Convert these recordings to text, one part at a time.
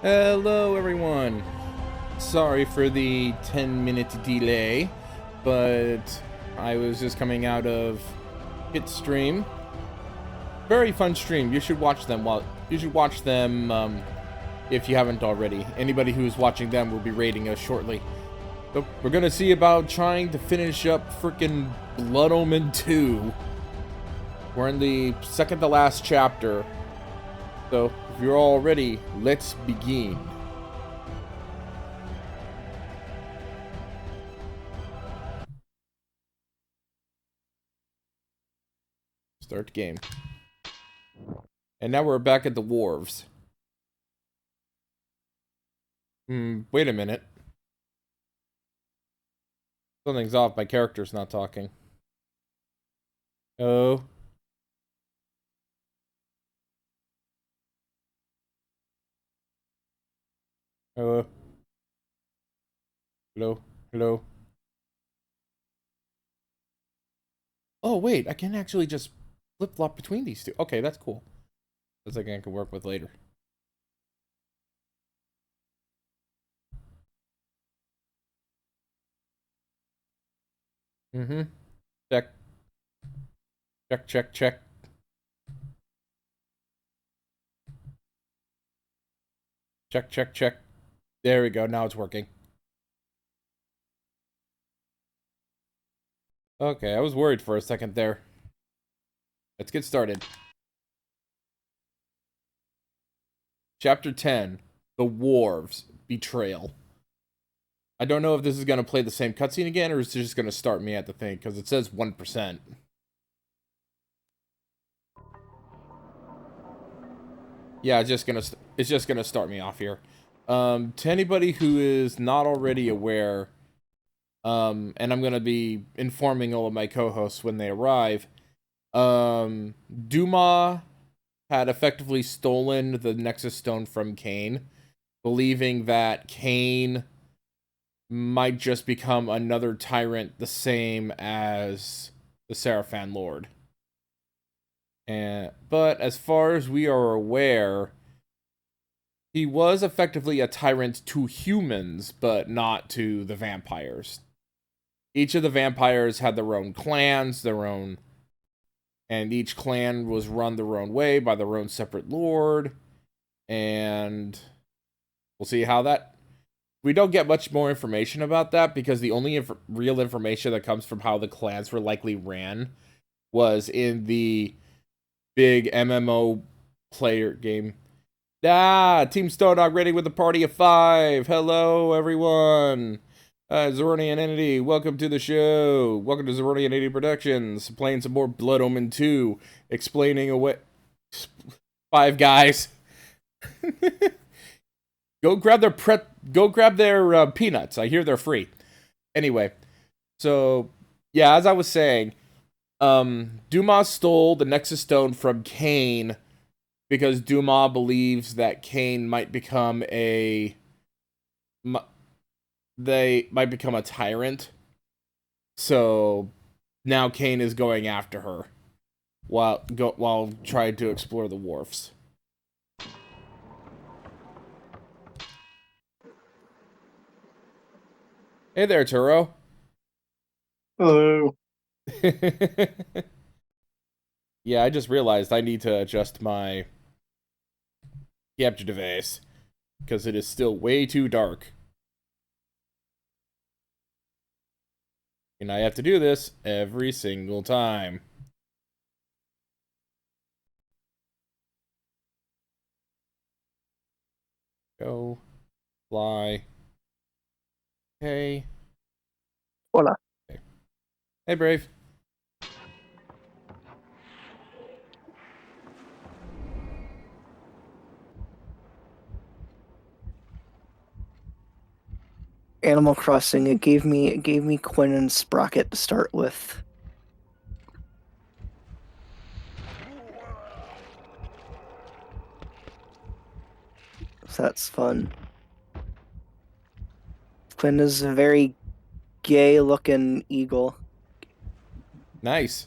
Hello everyone. Sorry for the 10-minute delay, but I was just coming out of Hit stream. Very fun stream. You should watch them if you haven't already. Anybody who's watching them will be rating us shortly. So we're gonna see about trying to finish up frickin' Blood Omen 2. We're in the second to last chapter. So if you're all ready, let's begin. Start game. And now we're back at the wharves. Wait a minute. Something's off. My character's not talking. Oh. Hello. Hello. Hello. Oh, wait. I can actually just flip-flop between these two. Okay, that's cool. That's something I can work with later. Check. Check, check, check. Check, check, check. There we go. Now it's working. Okay, I was worried for a second there. Let's get started. Chapter 10. The Wharves. Betrayal. I don't know if this is going to play the same cutscene again, or is it just going to start me at the thing, because it says 1%. Yeah, it's just gonna start me off here. To anybody who is not already aware, and I'm gonna be informing all of my co-hosts when they arrive, Duma had effectively stolen the Nexus Stone from Kain, believing that Kain might just become another tyrant the same as the Seraphan Lord. But as far as we are aware, he was effectively a tyrant to humans, but not to the vampires. Each of the vampires had their own clans, and each clan was run their own way by their own separate lord, and we'll see how that... We don't get much more information about that, because the only real information that comes from how the clans were likely ran was in the big MMO player game. Team Stardog ready with a party of 5. Hello, everyone. Zoronian Entity, welcome to the show. Welcome to Zoronian Entity Productions. Playing some more Blood Omen 2. Explaining away... 5 guys. Go grab their peanuts. I hear they're free. Anyway, so yeah, as I was saying, Duma stole the Nexus Stone from Kain because Duma believes that Kain might become a tyrant. So now Kain is going after her while trying to explore the wharfs. Hey there, Turo. Hello. Yeah, I just realized I need to adjust my capture device because it is still way too dark. And I have to do this every single time. Go. Fly. Okay. Hola. Okay. Hey, Brave. Animal Crossing. It gave me Quinn and Sprocket to start with. So that's fun. Quinn is a very gay-looking eagle. Nice.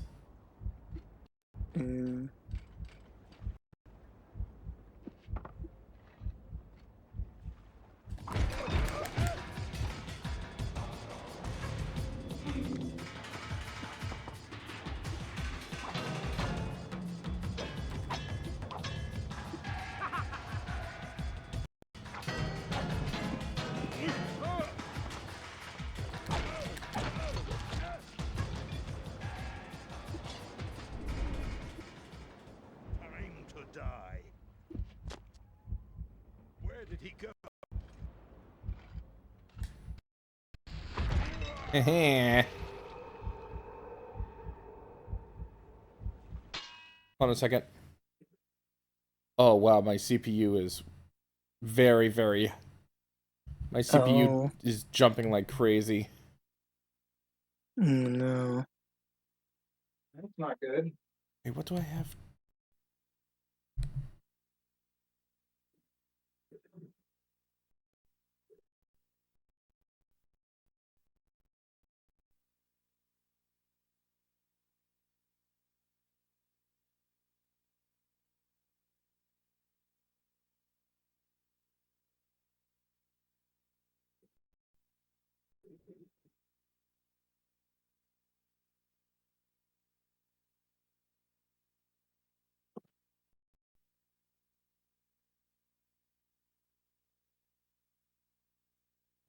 did he go? Hold on a second. Oh wow, my CPU is very, very... My CPU is jumping like crazy. No. That's not good. Hey, what do I have?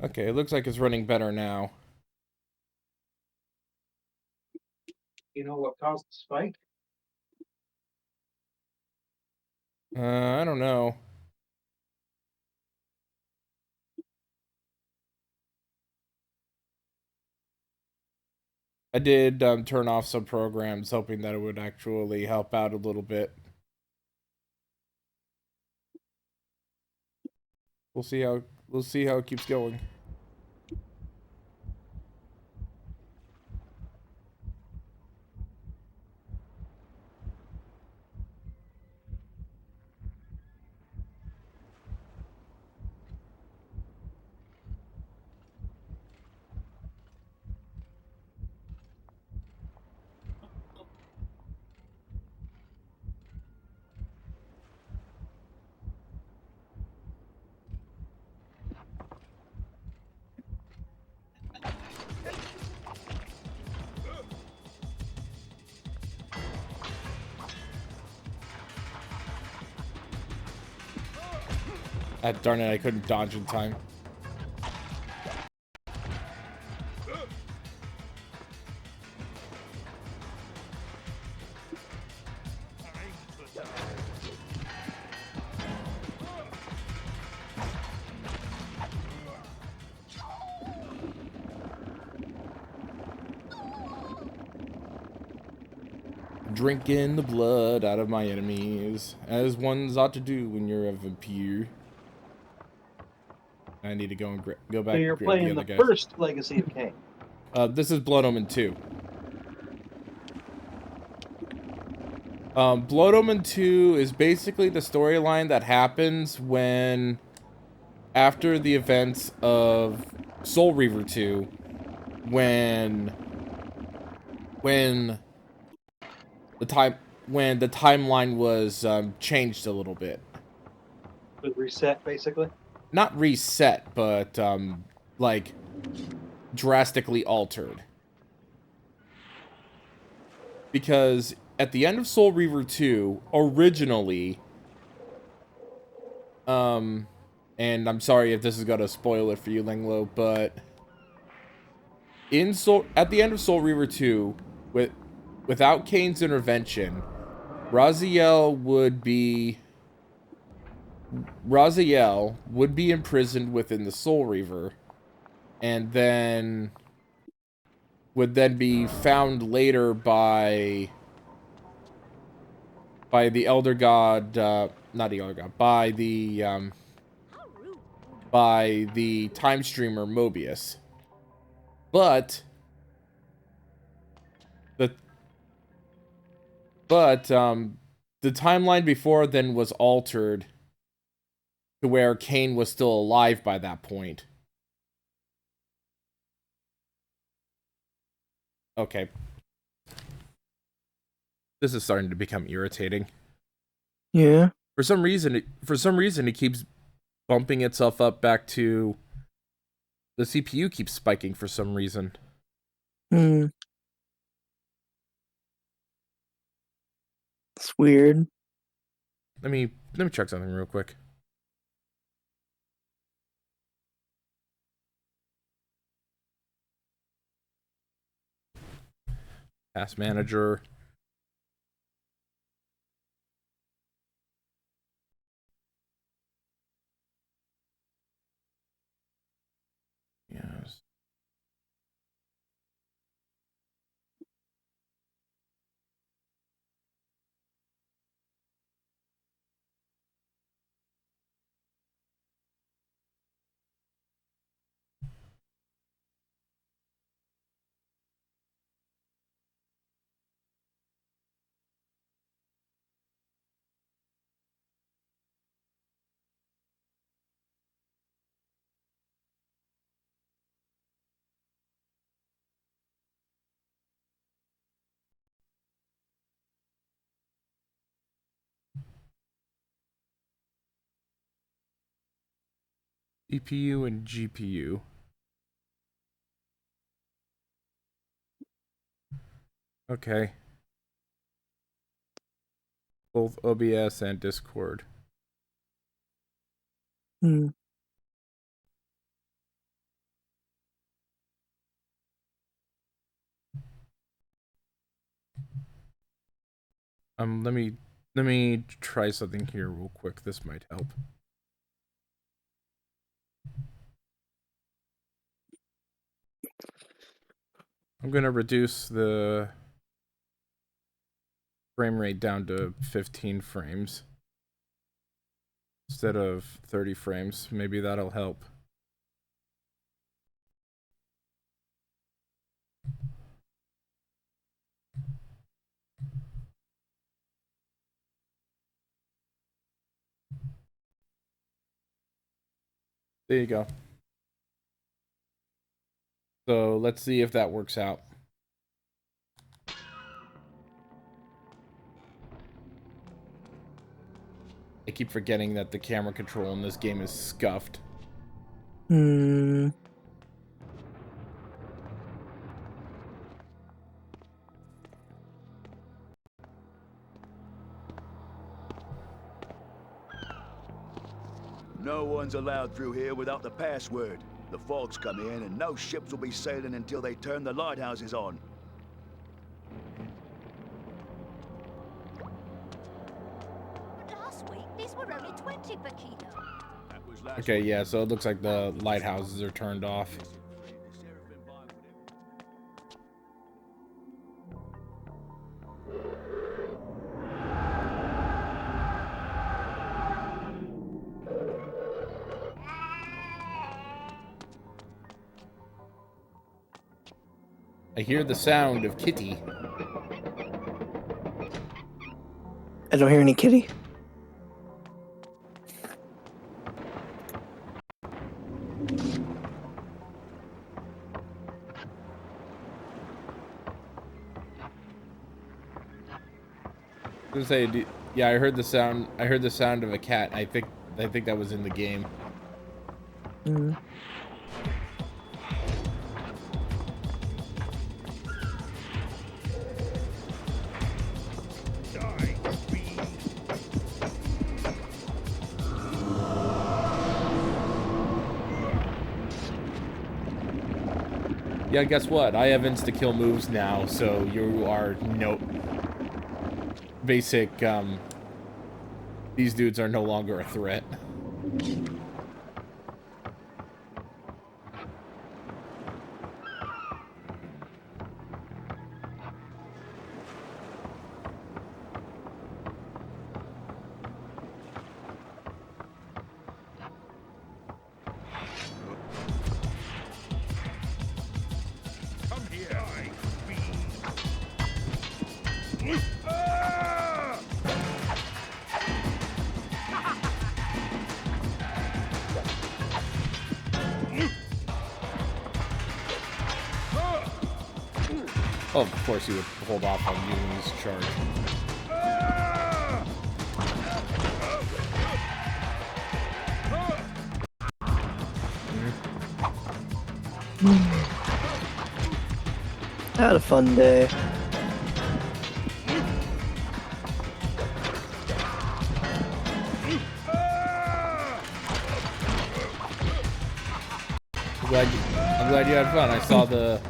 Okay, it looks like it's running better now. You know what caused the spike? I don't know. I did turn off some programs, hoping that it would actually help out a little bit. We'll see how it keeps going. Ah, darn it, I couldn't dodge in time. Drinking the blood out of my enemies, as ones ought to do when you're a vampire. I need to go and go back So you're and grab the playing other the guys. first Legacy of Kain. This is Blood Omen 2. Blood Omen 2 is basically the storyline that happens when, after the events of Soul Reaver 2, when the timeline was changed a little bit. Was reset, basically? Not reset, but like drastically altered. Because at the end of Soul Reaver 2, originally, and I'm sorry if this is gonna spoil it for you, Linglo, but at the end of Soul Reaver 2, without Kain's intervention, Raziel would be imprisoned within the Soul Reaver, and then would then be found later by the Elder God, not the Elder God, by the Time Streamer Mobius. But the timeline before then was altered to where Kain was still alive by that point. Okay. This is starting to become irritating. Yeah. For some reason it keeps bumping itself up back to the CPU keeps spiking for some reason. It's weird. Let me check something real quick. Task manager. CPU and GPU. Okay. Both OBS and Discord. Hmm. Let me try something here real quick. This might help. I'm gonna reduce the frame rate down to 15 frames instead of 30 frames. Maybe that'll help. There you go. So let's see if that works out. I keep forgetting that the camera control in this game is scuffed. Hmm. No one's allowed through here without the password. The fog's come in and no ships will be sailing until they turn the lighthouses on. But last week, these were only 20 per kilo. Okay, yeah, so it looks like the lighthouses are turned off. I hear the sound of Kitty. I don't hear any kitty. I was gonna say, yeah, I heard the sound. I heard the sound of a cat. I think that was in the game. Hmm. Yeah, guess what? I have insta-kill moves now, so you are basic, these dudes are no longer a threat. Oh, of course he would hold off on using his charge. I had a fun day. I'm glad you had fun. I saw the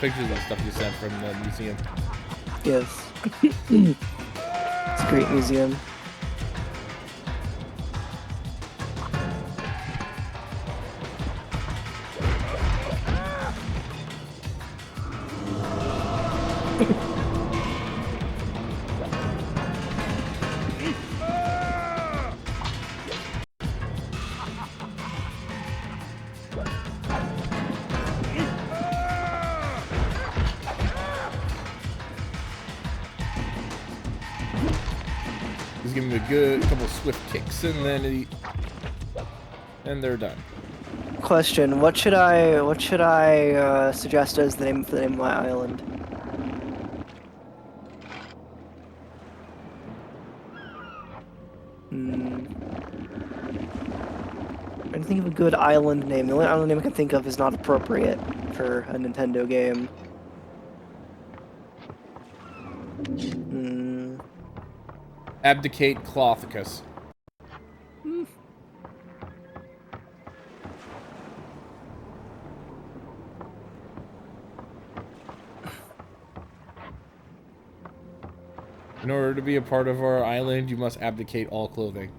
pictures and stuff you sent from the museum. Yes. It's a great museum. Just give him a good couple swift kicks, and then they're done. Question: What should I suggest as the name of my island? trying to think of a good island name. The only island name I can think of is not appropriate for a Nintendo game. Hmm. Abdicate Clothicus. In order to be a part of our island, you must abdicate all clothing.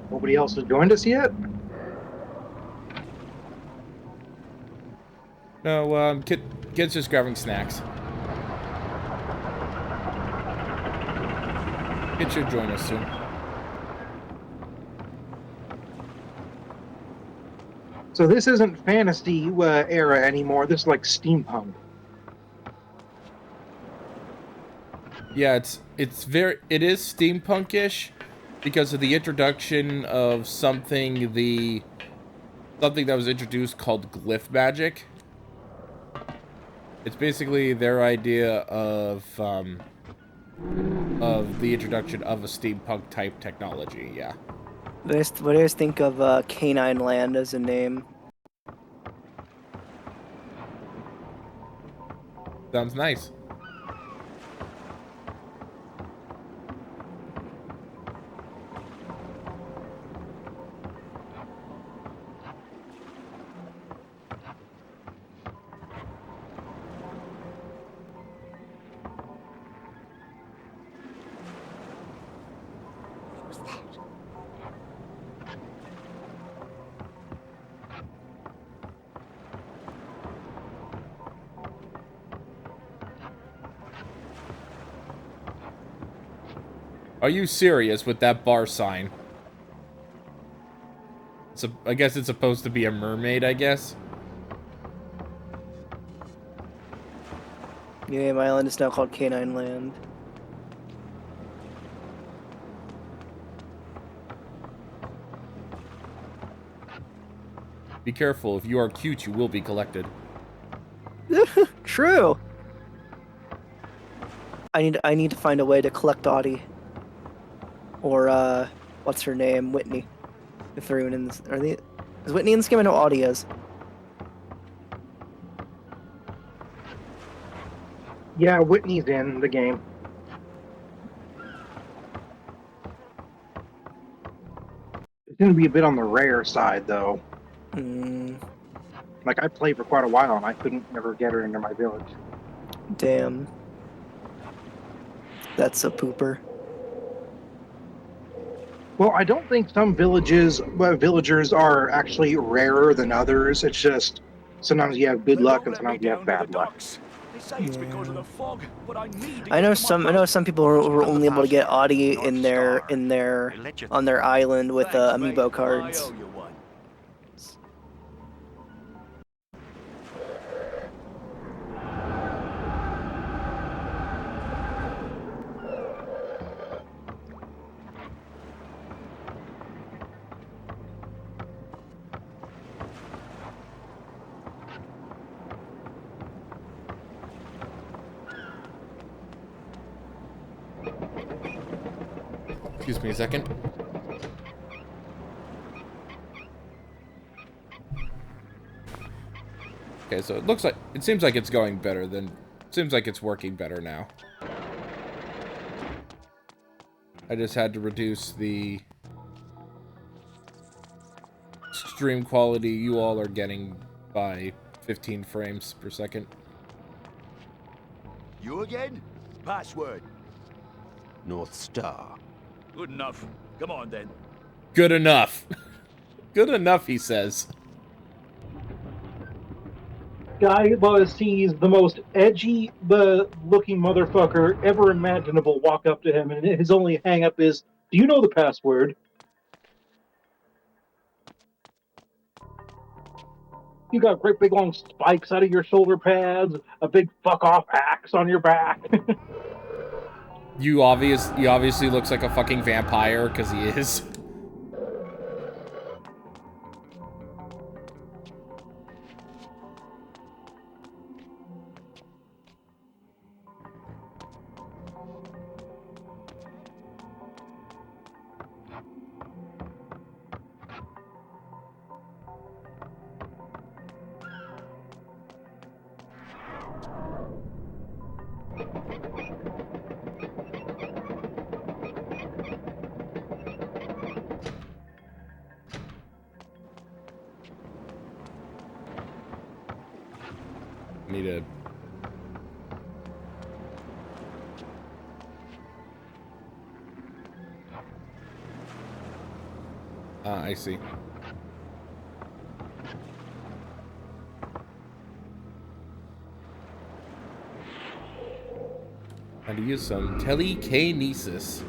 Nobody else has joined us yet? No, Kid's just grabbing snacks. Kid should join us soon. So this isn't fantasy era anymore. This is like steampunk. Yeah, it is steampunkish because of the introduction of something that was introduced called glyph magic. It's basically their idea of the introduction of a steampunk type technology. Yeah. What do you guys think of Canine Land as a name? Sounds nice. What was that? Are you serious with that bar sign? I guess it's supposed to be a mermaid, I guess. Yeah, my island is now called Canine Land. Be careful, if you are cute, you will be collected. True. I need to find a way to collect Audie. Or what's her name? Whitney. If they're even in this, is Whitney in this game? I know Audie is. Yeah, Whitney's in the game. It's going to be a bit on the rare side, though. Like, I played for quite a while, and I couldn't never get her into my village. Damn. That's a pooper. Well, I don't think some villagers are actually rarer than others. It's just sometimes you have good luck and sometimes you have bad luck. I know some people who are only able to get Audie on their island with amiibo cards. Excuse me a second. Okay, so it seems like it's going better seems like it's working better now. I just had to reduce the stream quality you all are getting by 15 frames per second. You again? Password. North Star. Good enough. Come on then. Good enough. Good enough, he says. Guy sees the most edgy looking motherfucker ever imaginable walk up to him, and his only hang up is, do you know the password? You got great big long spikes out of your shoulder pads, a big fuck off axe on your back. He obviously looks like a fucking vampire, because he is. Need a... I see. And to use some telekinesis.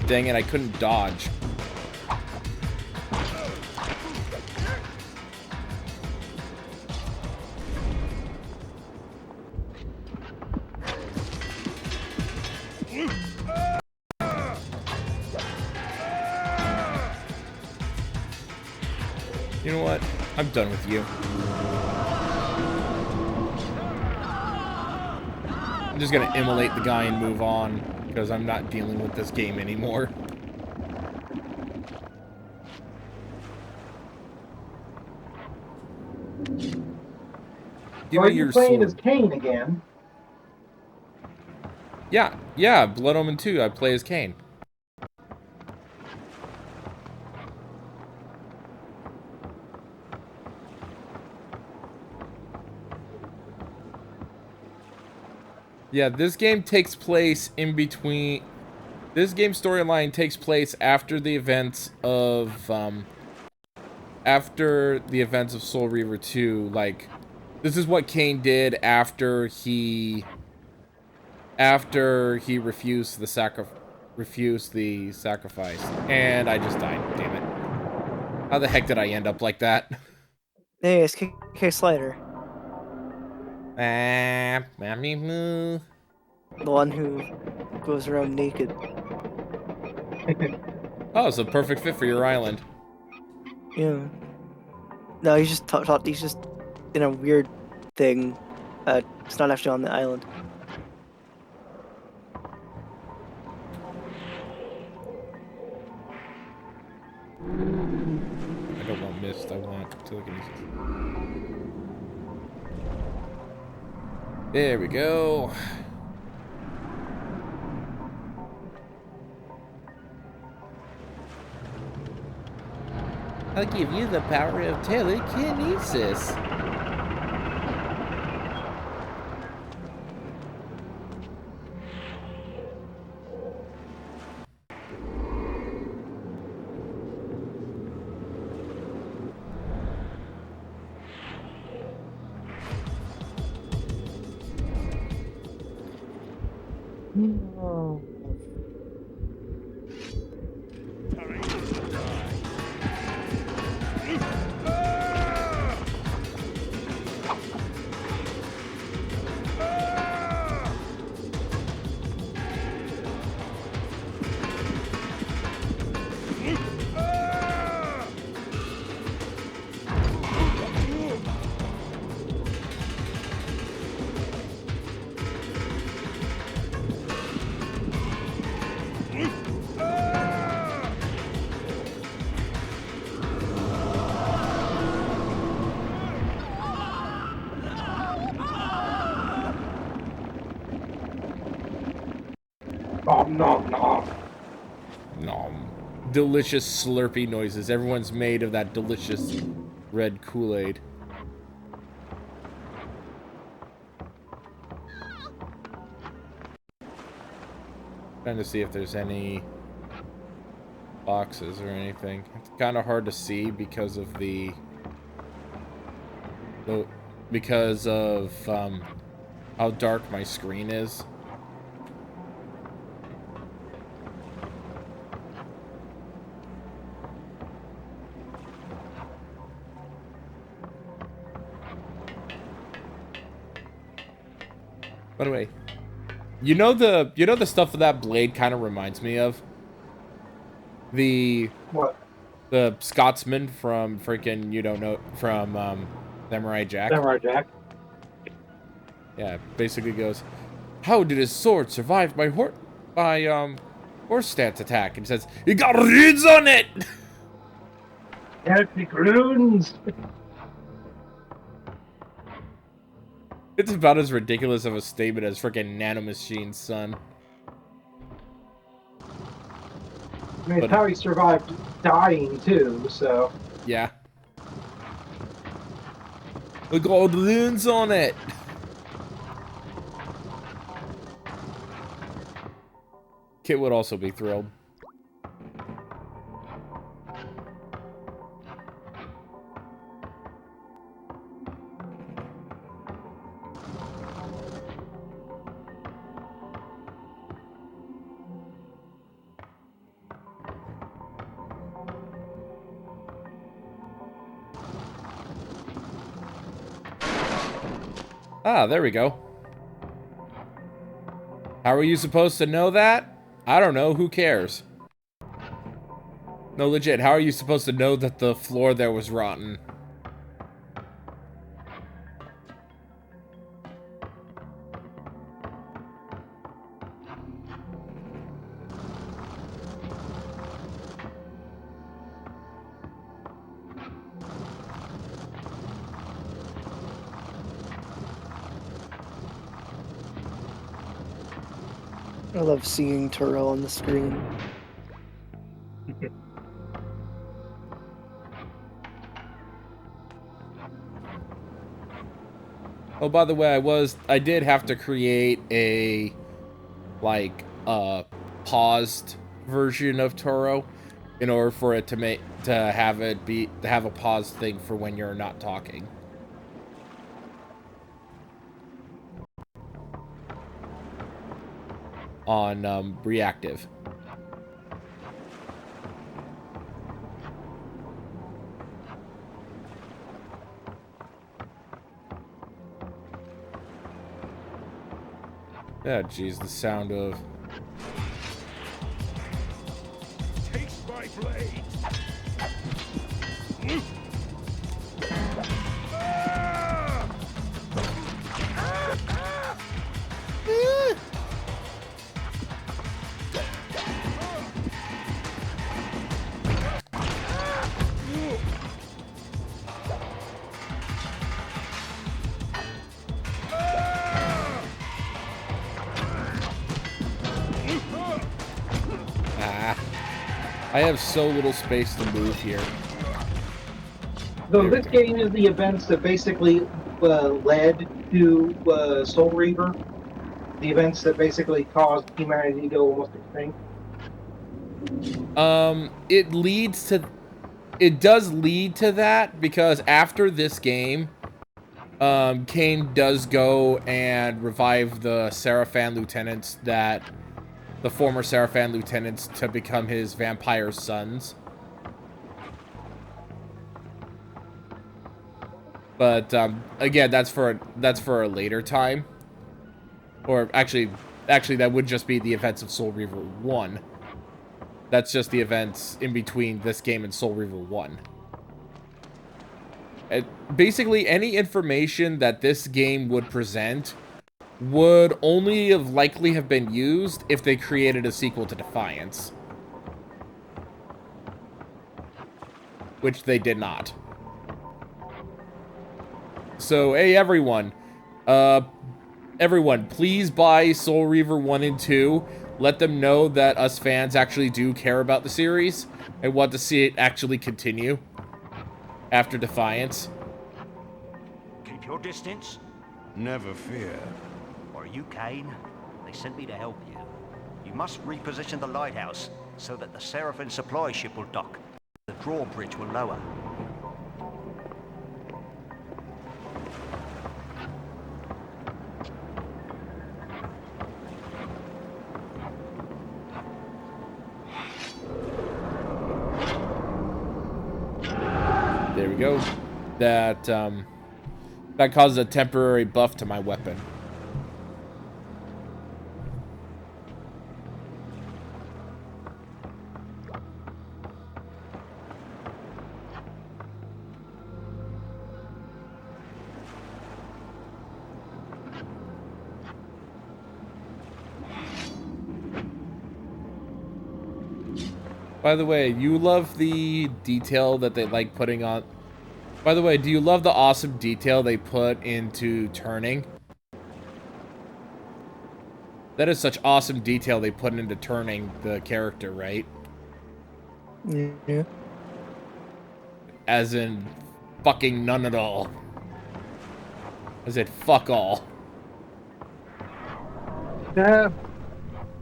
Dang it, I couldn't dodge. You know what? I'm done with you. I'm just gonna immolate the guy and move on, because I'm not dealing with this game anymore. Give Are me you your playing sword. as Kain again? Yeah, Blood Omen 2, I play as Kain. Yeah, this game takes place in between... This game storyline takes place after the events of, after the events of Soul Reaver 2. Like, this is what Kain did after he refused the sacrifice. And I just died, damn it. How the heck did I end up like that? Hey, it's KK Slider. The The one who goes around naked. Oh, it's a perfect fit for your island. Yeah. No, he's just he's just in a weird thing. It's not actually on the island. I don't want mist, I want telekinesis. There we go. I'll give you the power of telekinesis. Nom nom nom. Nom. Delicious slurpy noises. Everyone's made of that delicious red Kool-Aid. Trying to see if there's any boxes or anything. It's kind of hard to see because of how dark my screen is. By the way, you know the stuff that blade kind of reminds me of? What? The Scotsman from freaking, you don't know, from Samurai Jack. Samurai Jack. Yeah, basically goes, how did his sword survive my horse stance attack? And he says, he got runes on it! Epic runes! It's about as ridiculous of a statement as freaking Nanomachine's son. I mean, it's how he survived dying, too, so... Yeah. We got runes on it! Kit would also be thrilled. Ah, there we go. How are you supposed to know that? I don't know, who cares? No, legit, how are you supposed to know that the floor there was rotten? I love seeing Turo on the screen. Oh, by the way, I did have to create a, like, paused version of Turo in order for it to have a paused thing for when you're not talking. On reactive. Yeah, geez, the sound of... Take my blade! I have so little space to move here. So this game is the events that basically led to Soul Reaver. The events that basically caused humanity to go almost extinct. It does lead to that, because after this game, Kain does go and revive the Seraphan lieutenants the former Seraphan lieutenants to become his vampire sons. But again, that's for a later time. Or actually that would just be the events of Soul Reaver 1. That's just the events in between this game and Soul Reaver 1. Basically, any information that this game would present would only likely have been used if they created a sequel to Defiance. Which they did not. So, hey everyone. everyone, please buy Soul Reaver 1 and 2. Let them know that us fans actually do care about the series and want to see it actually continue after Defiance. Keep your distance. Never fear. Are you Kain? They sent me to help you. You must reposition the lighthouse so that the Seraphim supply ship will dock. The drawbridge will lower. There we go. That causes a temporary buff to my weapon. By the way, you love the detail that they like putting on... By the way, do you love the awesome detail they put into turning? That is such awesome detail they put into turning the character, right? Yeah. As in, fucking none at all. As in, fuck all.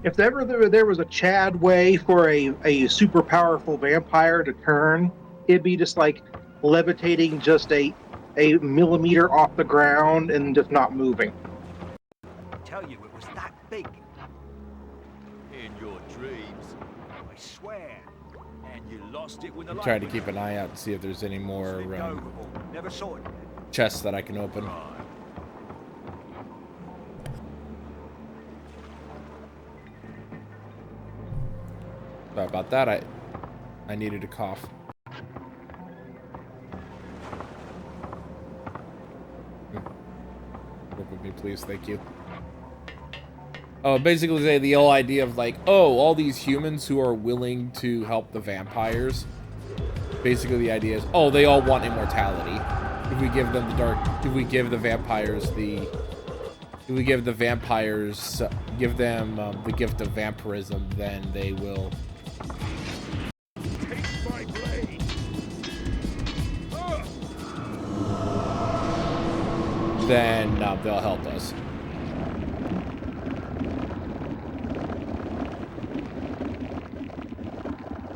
If ever there was a Chad way for a super powerful vampire to turn, it'd be just like levitating just a millimeter off the ground and just not moving. I tell you, it was that big. In your dreams. I swear. And you lost it when the I'm light trying to went keep an eye out and see if there's any more Slipped overboard. Never saw it. chests that I can open. Right. Sorry about that. I needed a cough. Work with me, please. Thank you. Oh, basically the whole idea of like, oh, all these humans who are willing to help the vampires. Basically the idea is, oh, they all want immortality. If we give them the dark, if we give the vampires the, if we give the vampires, give them the gift of vampirism, then they will. Take my blade. Then they'll help us.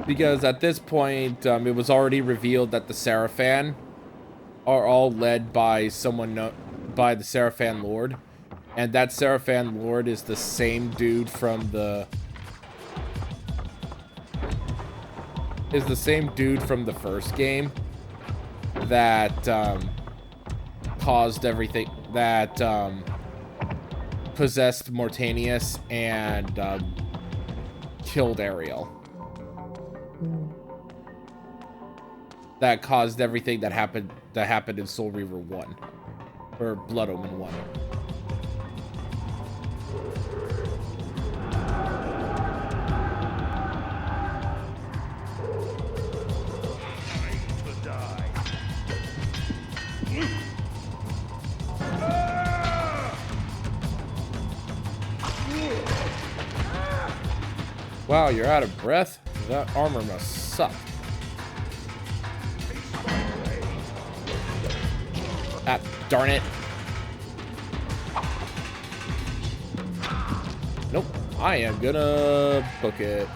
Because at this point, it was already revealed that the Seraphim are all led by someone by the Seraphim Lord, and that Seraphim Lord is the same dude from the first game that caused everything, that possessed Mortanius and killed Ariel. That caused everything that happened in Soul Reaver 1 or Blood Omen 1. Wow, you're out of breath? That armor must suck. Ah, darn it. Nope. I am gonna book it.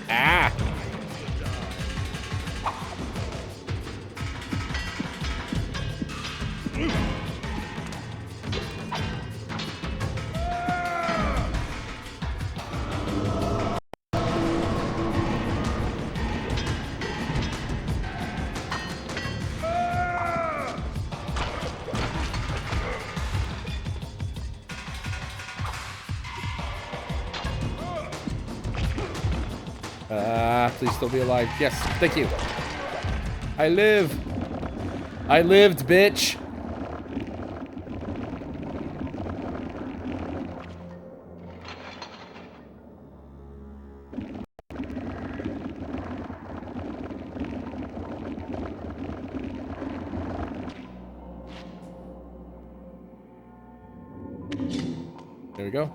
Ah! Please still be alive. Yes, thank you. I live. I lived, bitch. go.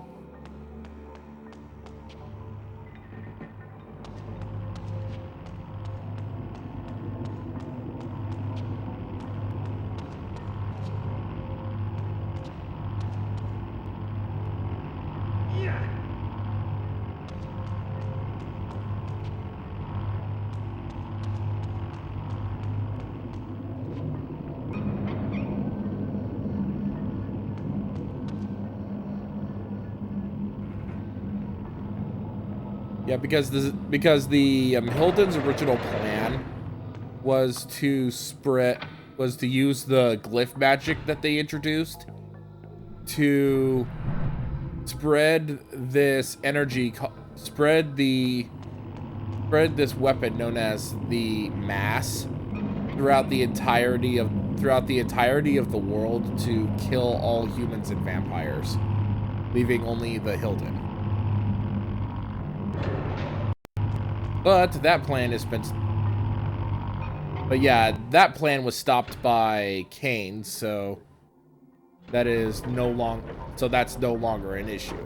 Yeah, because the Hilden's original plan was to use the glyph magic that they introduced to spread this energy, spread this weapon known as the mass throughout the entirety of the world to kill all humans and vampires, leaving only the Hilden. But that plan that plan was stopped by Kain, so that's no longer an issue.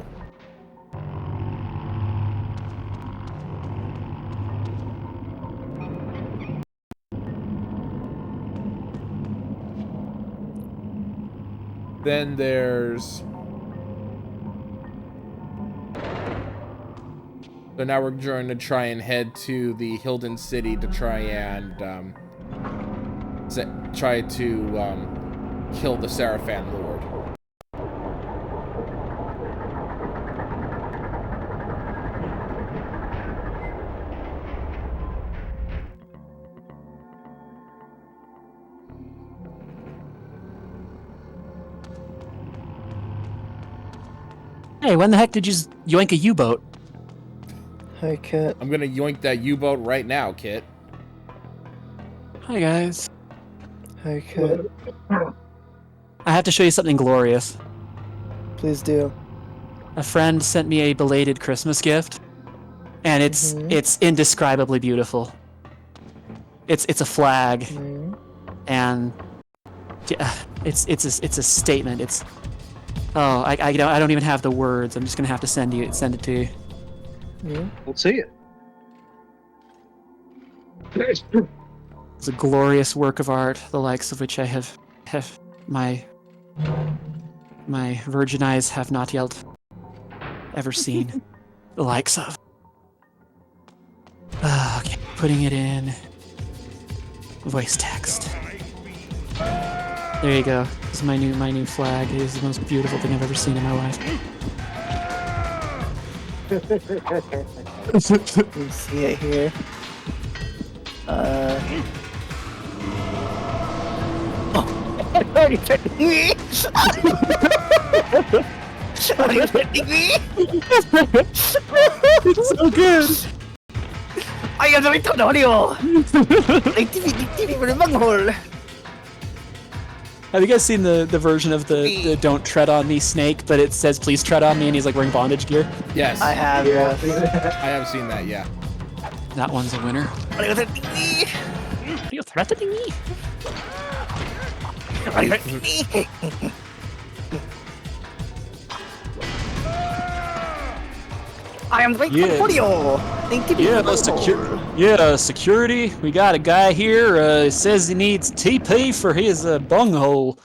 Then there's... So now we're going to try and head to the Hilden City to try and kill the Seraphan Lord. Hey, when the heck did you yoink a U-boat? Hi, Kit. I'm gonna yoink that U-boat right now, Kit. Hi, guys. Hi, Kit. I have to show you something glorious. Please do. A friend sent me a belated Christmas gift, and it's indescribably beautiful. It's a flag, and yeah, it's a statement. I don't even have the words. I'm just gonna have to send it to you. Yeah, let's see it. It's a glorious work of art, the likes of which I have my virgin eyes have not yet ever seen the likes of. Okay, putting it in voice text. There you go. This is my new flag. It is the most beautiful thing I've ever seen in my life. You see it here. Are you threatening me? Are you threatening me? It's so good. Ayaw na ito na audio. Nagtibi mo na manghole. Have you guys seen the version of the "Don't tread on me" snake, but it says "Please tread on me" and he's like wearing bondage gear? Yes. I have. Yeah. I have seen that, yeah. That one's a winner. Are you threatening me? Are you threatening me? Are you threatening me? I am waiting for you. Security. We got a guy here. Says he needs TP for his bunghole.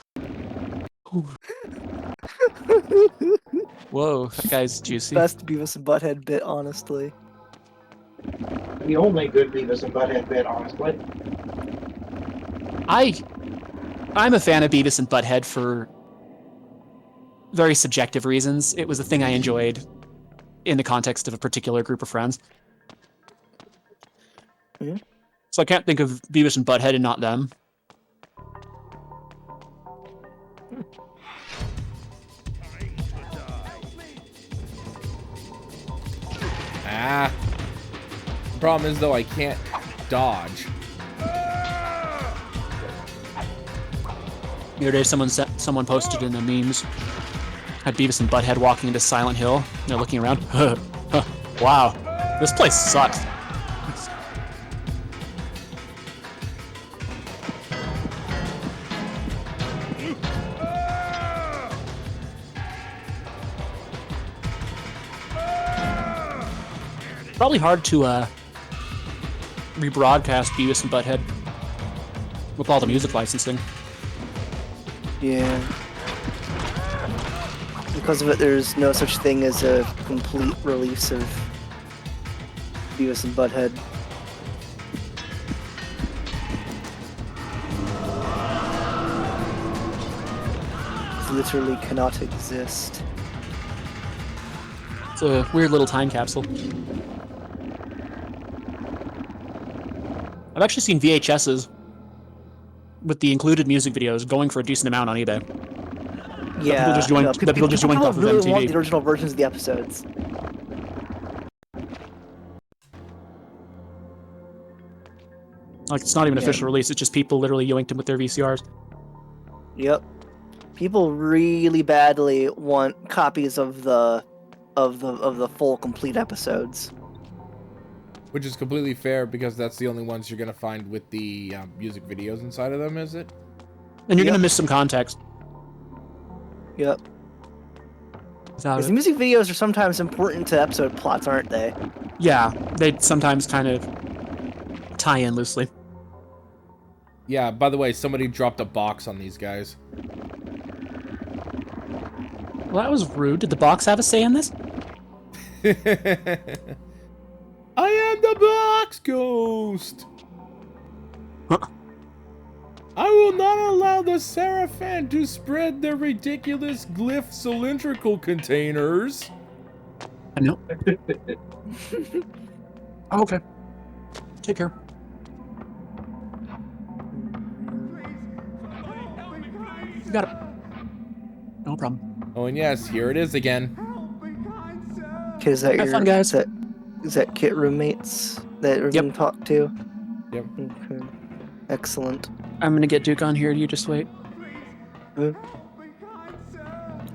Whoa, that guy's juicy. Best Beavis and Butthead bit, honestly. The only good Beavis and Butthead bit, honestly. I'm a fan of Beavis and Butthead for very subjective reasons. It was a thing I enjoyed in the context of a particular group of friends. Mm-hmm. So I can't think of Beavis and Butthead and not them. Ah. The problem is, though, I can't dodge. The other day, someone posted in the memes, had Beavis and Butthead walking into Silent Hill, and they're looking around. Wow, this place sucks. Probably hard to rebroadcast Beavis and Butthead with all the music licensing. Yeah. Because of it, there's no such thing as a complete release of Beavis and Butthead. It literally cannot exist. It's a weird little time capsule. I've actually seen VHSs with the included music videos going for a decent amount on eBay. Yeah, people just yoinked- that people just yoinked off of really MTV. want the original versions of the episodes. Like, it's not even an Yeah. official release, it's just people literally yoinked them with their VCRs. Yep. People really badly want copies of the full complete episodes. Which is completely fair because that's the only ones you're gonna find with the music videos inside of them, is it? And you're Yep. gonna miss some context. Yep. Without Because it. the music videos are sometimes important to episode plots, aren't they? Yeah, they sometimes kind of tie in loosely. Yeah, by the way, somebody dropped a box on these guys. Well, that was rude. Did the box have a say in this? I am the box ghost! Huh. I will not allow the Seraphim to spread their ridiculous glyph cylindrical containers. I know. Oh, okay. Take care. You got it. No problem. Oh, and yes, here it is again. Okay, is that Have your fun, guys. Is that kit roommates that we're gonna talk to? Yep. Okay. Excellent. I'm gonna get Duke on here. You just wait. Do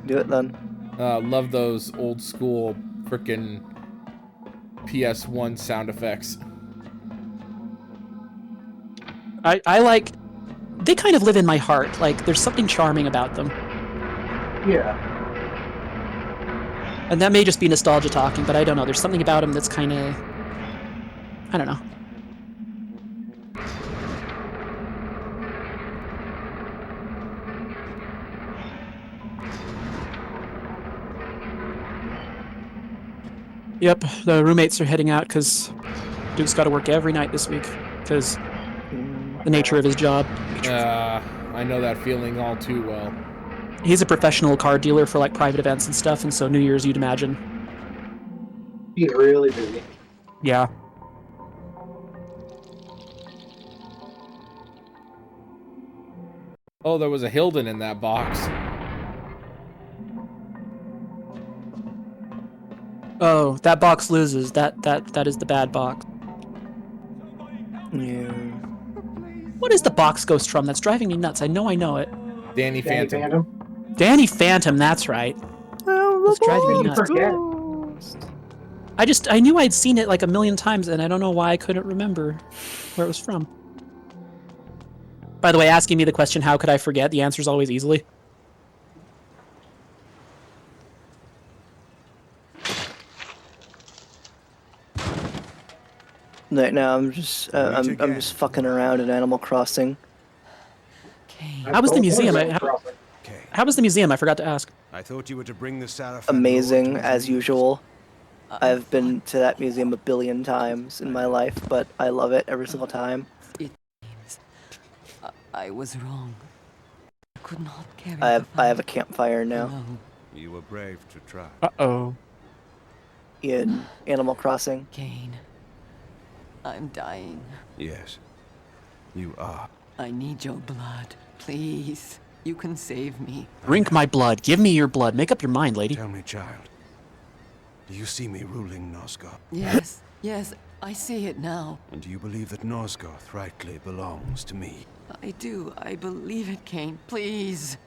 it then. Love those old school frickin' PS1 sound effects. I like. They kind of live in my heart. Like, there's something charming about them. Yeah. And that may just be nostalgia talking, but I don't know. There's something about them that's kind of. I don't know. Yep, the roommates are heading out because Duke's got to work every night this week because the nature of his job. I know that feeling all too well. He's a professional car dealer for like private events and stuff, and so New Year's, you'd imagine. He's really busy. Yeah. Oh, there was a Hilden in that box. Oh, that box loses. That is the bad box. Yeah. What is the box ghost from? That's driving me nuts. I know it. Danny Phantom. Danny Phantom, that's right. That's driving me nuts. Forget. I knew I'd seen it like a million times, and I don't know why I couldn't remember where it was from. By the way, asking me the question, how could I forget? The answer's always easily. Right now, I'm just fucking around in Animal Crossing. How was the museum? How was the museum? I forgot to ask. I thought you were to bring the Seraphim. Amazing as usual. I've been to that museum a billion times in my life, but I love it every single time. I was wrong. I could not carry I the have a fight campfire now alone. You were brave to try. Uh-oh. in Animal Crossing. Kain, I'm dying. Yes, you are. I need your blood. Please. You can save me. Drink my blood. Give me your blood. Make up your mind, lady. Tell me, child. Do you see me ruling Nosgoth? Yes, yes, I see it now. And do you believe that Nosgoth rightly belongs to me? I do. I believe it, Kain. Please.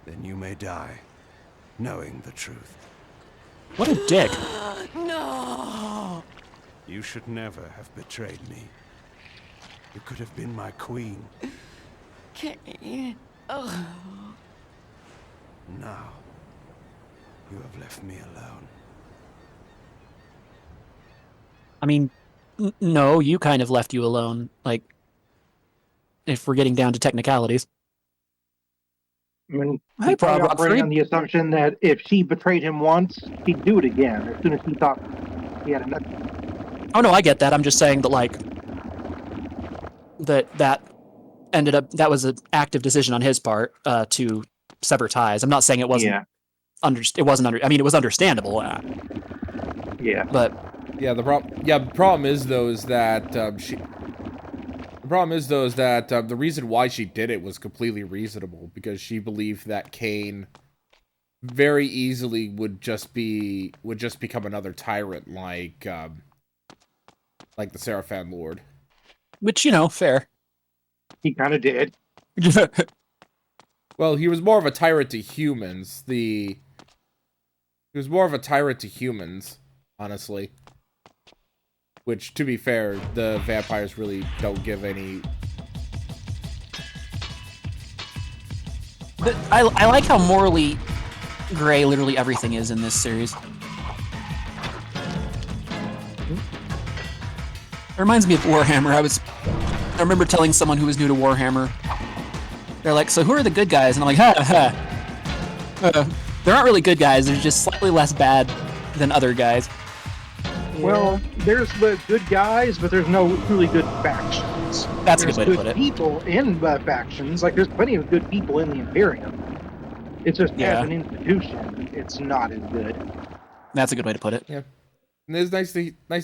Then you may die, knowing the truth. What a dick. No! You should never have betrayed me. You could have been my queen. Kain. Oh. Now, you have left me alone. I mean, no, you kind of left you alone. Like, if we're getting down to technicalities. I mean, Hey, he's probably Rock operating 3. on the assumption that if she betrayed him once, he'd do it again as soon as he thought he had enough. Oh no, I get that. I'm just saying that like that ended up that was an active decision on his part to sever ties. I'm not saying it wasn't I mean, it was understandable. Yeah. But The problem is though is that the reason why she did it was completely reasonable, because she believed that Kain very easily would just become another tyrant like the Seraphan Lord. which, you know, fair. He kind of did. Well, he was more of a tyrant to humans. He was more of a tyrant to humans, honestly. Which, to be fair, the vampires really don't give any... But I like how morally gray literally everything is in this series. It reminds me of Warhammer. I remember telling someone who was new to Warhammer, they're like, so who are the good guys? And I'm like, there aren't really good guys, they're just slightly less bad than other guys. Well, there's the good guys, but there's no truly good factions. That's a good way to put it. There's good people in factions. Like, there's plenty of good people in the Imperium. It's just as an institution, it's not as good. That's a good way to put it. Yeah. And it's nice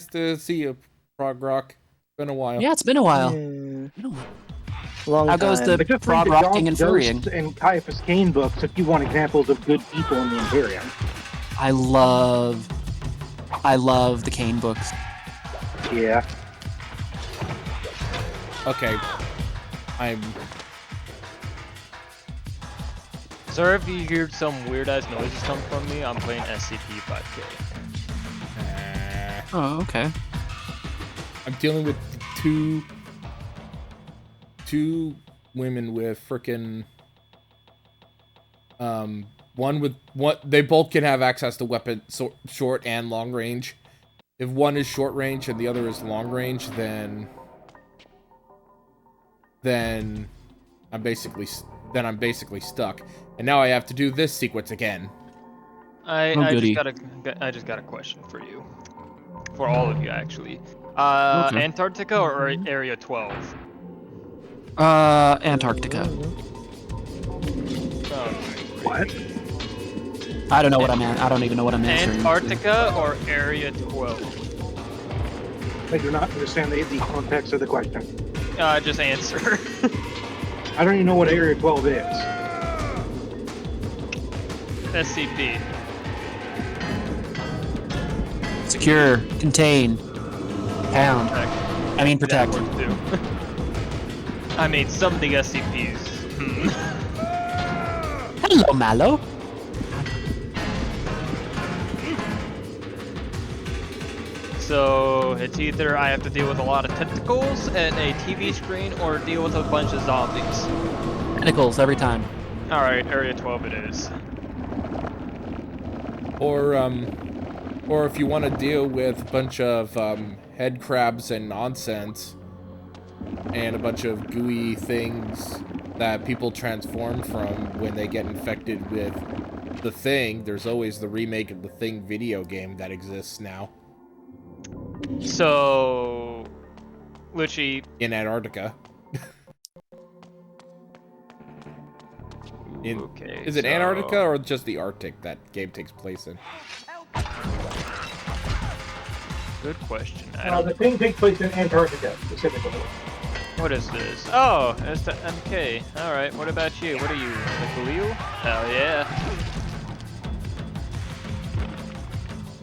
to see you, Prog Rock. It's been a while. Yeah, it's been a while. Long How goes time. the prog rocking and furrying? And Caiaphas Cain books, if you want examples of good people in the Imperium. I love the Kain books. Yeah. Okay. Sorry if you heard some weird ass noises come from me. I'm playing SCP 5K. Oh, okay. I'm dealing with two women with frickin' they both can have access to weapon short and long range. If one is short range and the other is long range, then I'm basically stuck. And now I have to do this sequence again. I just got a question for you. For all of you, actually. Okay. Antarctica or Area 12? Antarctica. What? I don't know what I'm at. I don't even know what I'm answering. Antarctica or Area 12? I do not understand the context of the question. Just answer. I don't even know what Area 12 is. SCP. Secure, contain, pound. I mean protect. I made some of the SCPs. Hello, Mallow. So it's either I have to deal with a lot of tentacles and a TV screen, or deal with a bunch of zombies. Tentacles every time. Alright, Area 12 it is. Or if you want to deal with a bunch of head crabs and nonsense, and a bunch of gooey things that people transform from when they get infected with the Thing, there's always the remake of the Thing video game that exists now. So, literally in Antarctica. Okay. Is it Antarctica or just the Arctic that game takes place in? Good question. The thing takes place in Antarctica, specifically. What is this? Oh, it's the MK. Alright, what about you? What are you? The Galil? Hell yeah.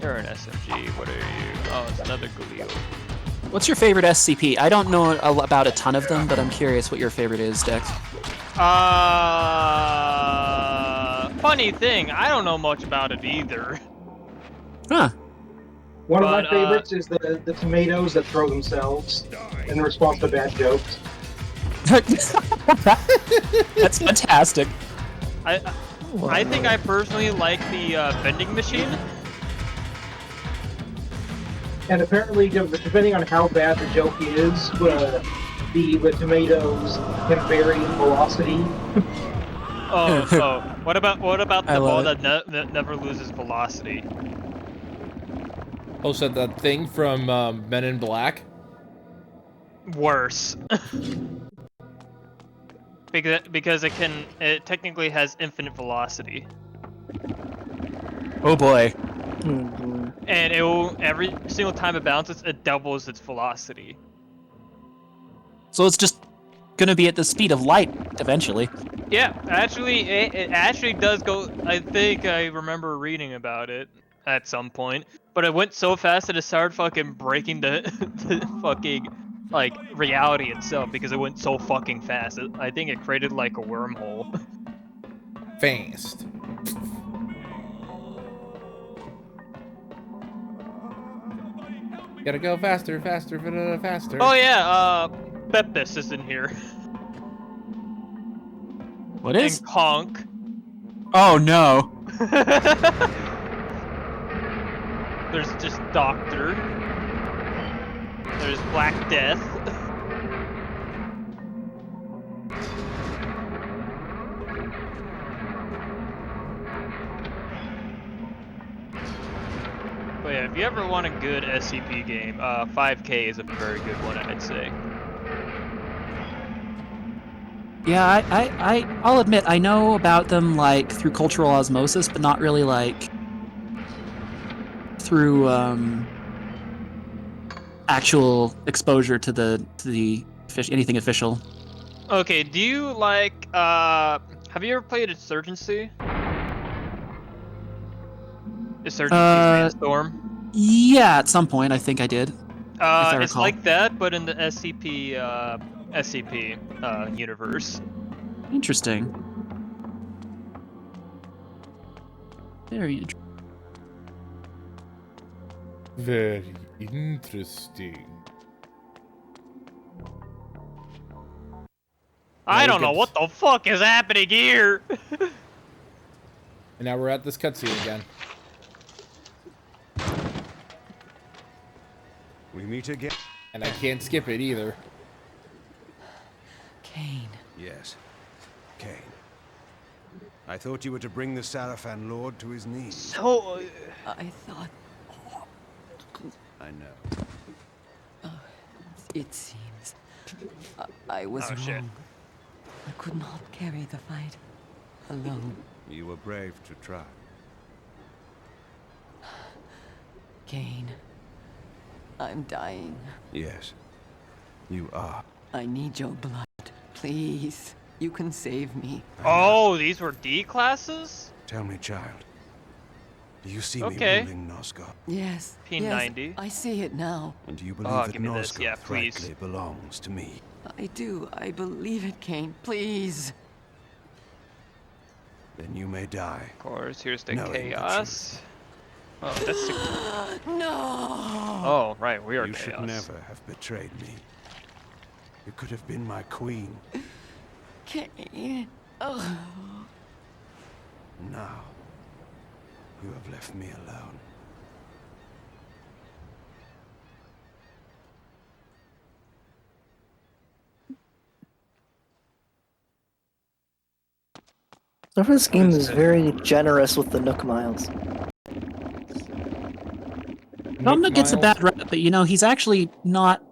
You're an SMG. What are you? Oh, it's another Galil. What's your favorite SCP? I don't know about a ton of them, but I'm curious what your favorite is, Dex. Funny thing, I don't know much about it either. Huh. One of my favorites is the tomatoes that throw themselves in response to bad jokes. That's fantastic. I think I personally like the vending machine. And apparently, depending on how bad the joke is, the tomatoes can vary in velocity. Oh. What about I the ball love that never loses velocity? Oh, so that thing from Men in Black? Worse. because it technically has infinite velocity. Oh boy. And it will, every single time it bounces, it doubles its velocity. So it's just gonna be at the speed of light eventually. Yeah, actually, it actually does go. I think I remember reading about it at some point, but it went so fast that it started fucking breaking the fucking like reality itself because it went so fucking fast. I think it created like a wormhole. Fast. Gotta go faster, faster, faster. Oh yeah, Pepis is in here. What is? And Conk. Oh no. There's just Doctor. There's Black Death. But yeah, if you ever want a good SCP game, 5K is a very good one, I'd say. Yeah, I'll admit I know about them like through cultural osmosis, but not really like through actual exposure to the anything official. Okay, do you like have you ever played Insurgency? Insurgency Sandstorm? Yeah, at some point I think I did. It's like that, but in the SCP universe. Interesting. Very interesting. Very interesting. I don't know what the fuck is happening here. And now we're at this cutscene again. We meet again. And I can't skip it either. Kain. Yes, Kain. I thought you were to bring the Sarafan Lord to his knees. So, I thought... I know. It seems... I was wrong. Shit. I could not carry the fight alone. You were brave to try. Kain, I'm dying. Yes, you are. I need your blood. Please, you can save me. oh, these were D classes? Tell me, child. Do you see Okay. me ruling Nosgoth? Yes. P90. Yes, I see it now. And do you believe Oh, that give me this. Nosgoth Yeah, please. rightly belongs to me? I do. I believe it, Kain. Please. Then you may die. Of course, here's the Knowing the chaos. Oh, that's No. oh, right, we are You chaos. should never have betrayed me. You could have been my queen. Kain. Oh. Now, you have left me alone. So this game is very generous with the Nook Miles. Nook gets a bad rep, but you know, he's actually not...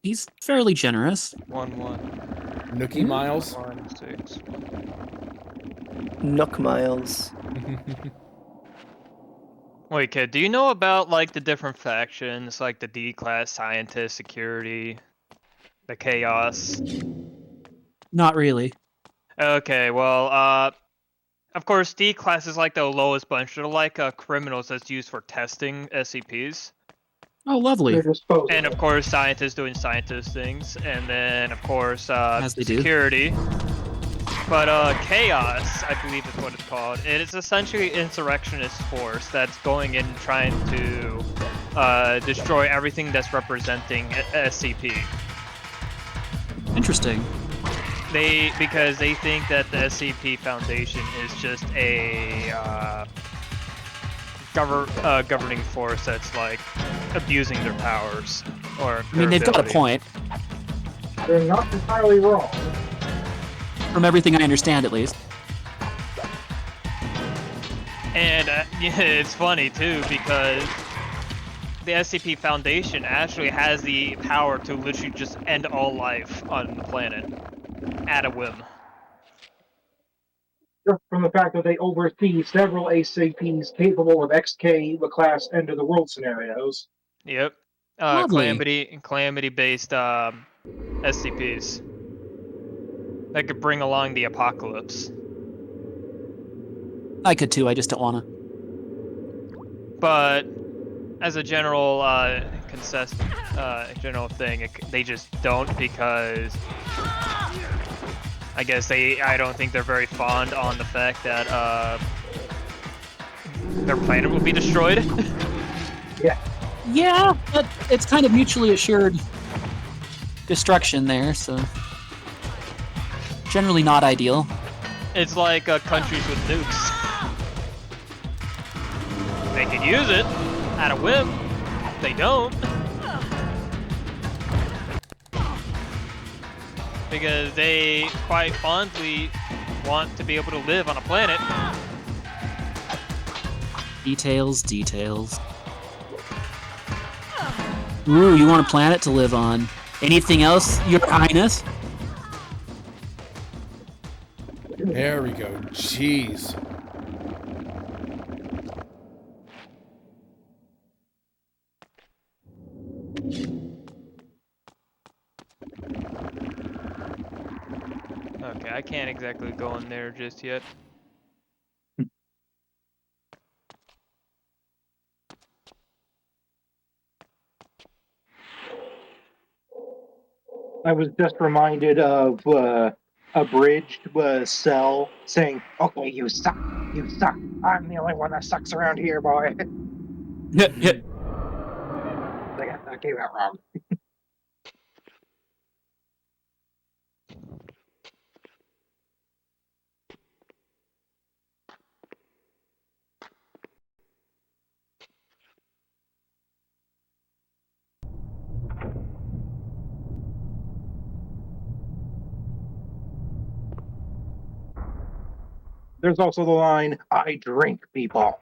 He's fairly generous. 1-1. Nookie Miles? 1-6. Nook Miles. Wait, kid, do you know about like the different factions, like the D-class, scientist, security, the chaos? Not really. Okay, well, of course, D-class is like the lowest bunch. They're like criminals that's used for testing SCPs. Oh, lovely. They're disposable. And of course, scientists doing scientist things, and then of course, As they do. security. But chaos, I believe is what it's called. It is essentially an insurrectionist force that's going in and trying to destroy everything that's representing SCP. Interesting. Because they think that the SCP Foundation is just a governing force that's like abusing their powers or. I mean, they've got a point. They're not entirely wrong. From everything I understand, at least. And yeah, it's funny too because the SCP Foundation actually has the power to literally just end all life on the planet at a whim. Just from the fact that they oversee several ACPs capable of XK, the class, end of the world scenarios. Yep. Lovely. Calamity-based SCPs that could bring along the apocalypse. I could too, I just don't wanna. But as a general general thing, they just don't because I guess I don't think they're very fond on the fact that their planet will be destroyed. Yeah, but it's kind of mutually assured destruction there, so generally not ideal. It's like countries with nukes. They can use it at a whim. They don't. Because they quite fondly want to be able to live on a planet. Details, details. Ooh, you want a planet to live on. Anything else, Your Highness? There we go. Jeez. Okay, I can't exactly go in there just yet. I was just reminded of a bridged cell saying, "Okay, you suck. You suck. I'm the only one that sucks around here, boy." That came out wrong. There's also the line, "I drink people."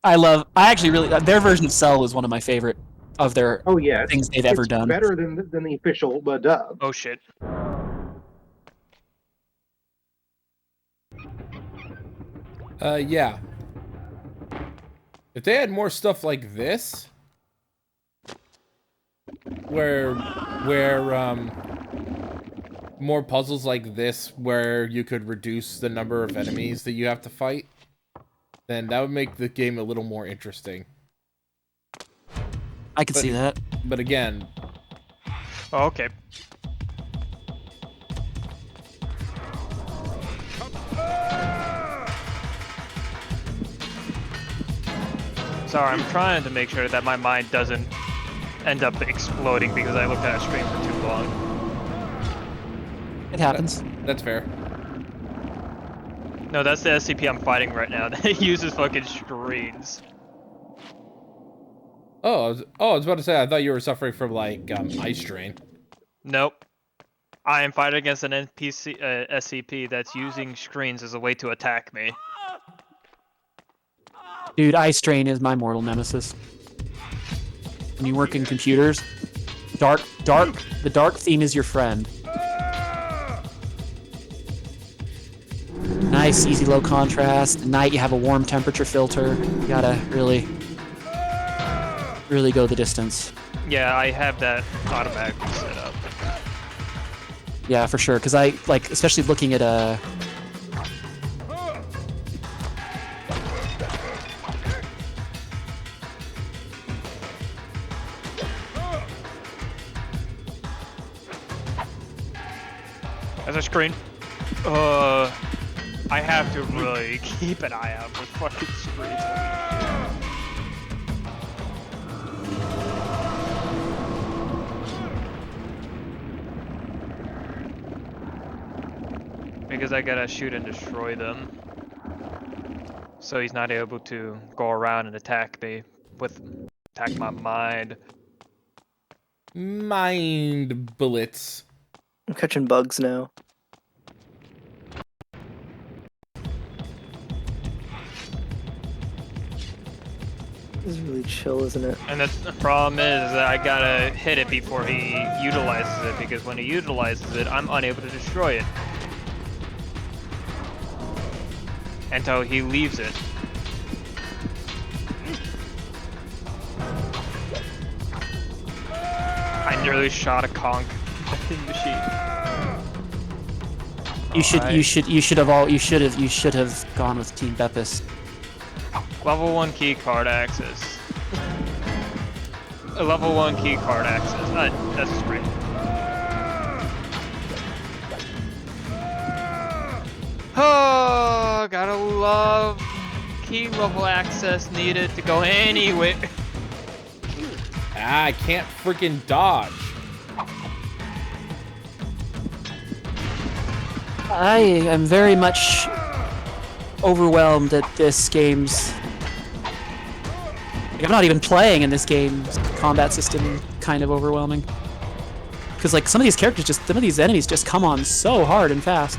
I actually really, their version of Cell was one of my favorite of their things they've ever done. Better than the official dub. Oh shit. Yeah. If they had more stuff like this, where more puzzles like this where you could reduce the number of enemies that you have to fight, then that would make the game a little more interesting. I could see that. But again... Oh, okay. Sorry, I'm trying to make sure that my mind doesn't end up exploding because I looked at a stream for too long. It happens. That's fair. No, that's the SCP I'm fighting right now. That uses fucking screens. Oh, I was about to say, I thought you were suffering from, like, ice drain. Nope. I am fighting against an NPC, SCP that's using screens as a way to attack me. Dude, Ice Train is my mortal nemesis. When you work in computers, the dark theme is your friend. Nice, easy, low contrast. At night, you have a warm temperature filter. You gotta really go the distance. Yeah, I have that automatically set up. Yeah, for sure. Because I, like, especially looking at As a screen. I have to really keep an eye out for fucking screens. Because I gotta shoot and destroy them. so he's not able to go around and attack me attack my mind. Mind bullets. I'm catching bugs now. This is really chill, isn't it? And the problem is that I gotta hit it before he utilizes it, because when he utilizes it, I'm unable to destroy it. Until he leaves it. I nearly shot a conch machine. You should have gone with Team Beppis. Level 1 key card access. A level 1 key card access. That's great. Oh, gotta love key level access needed to go anywhere. I can't freaking dodge. I am very much overwhelmed at this game's... Like, I'm not even playing, and this game's combat system kind of overwhelming. Because like some of these characters some of these enemies just come on so hard and fast.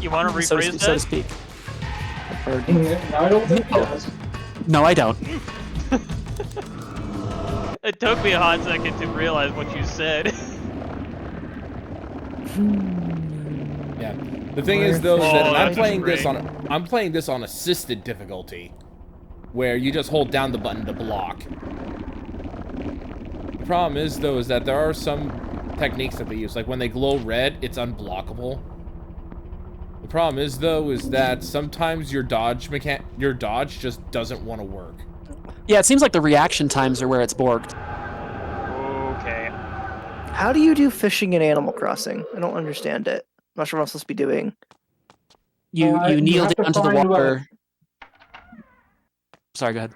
You want to rephrase that? So to speak. I don't think it does. No, I don't. It took me a hot second to realize what you said. Yeah. The thing is though, is that that's I'm playing this on assisted difficulty, where you just hold down the button to block. The problem is though, is that there are some techniques that they use, like when they glow red, it's unblockable. The problem is though, is that sometimes your dodge just doesn't want to work. Yeah, it seems like the reaction times are where it's borked. Okay. How do you do fishing in Animal Crossing? I don't understand it. I'm not sure what I'm supposed to be doing. You you kneel have to down to the find, water. Sorry, go ahead.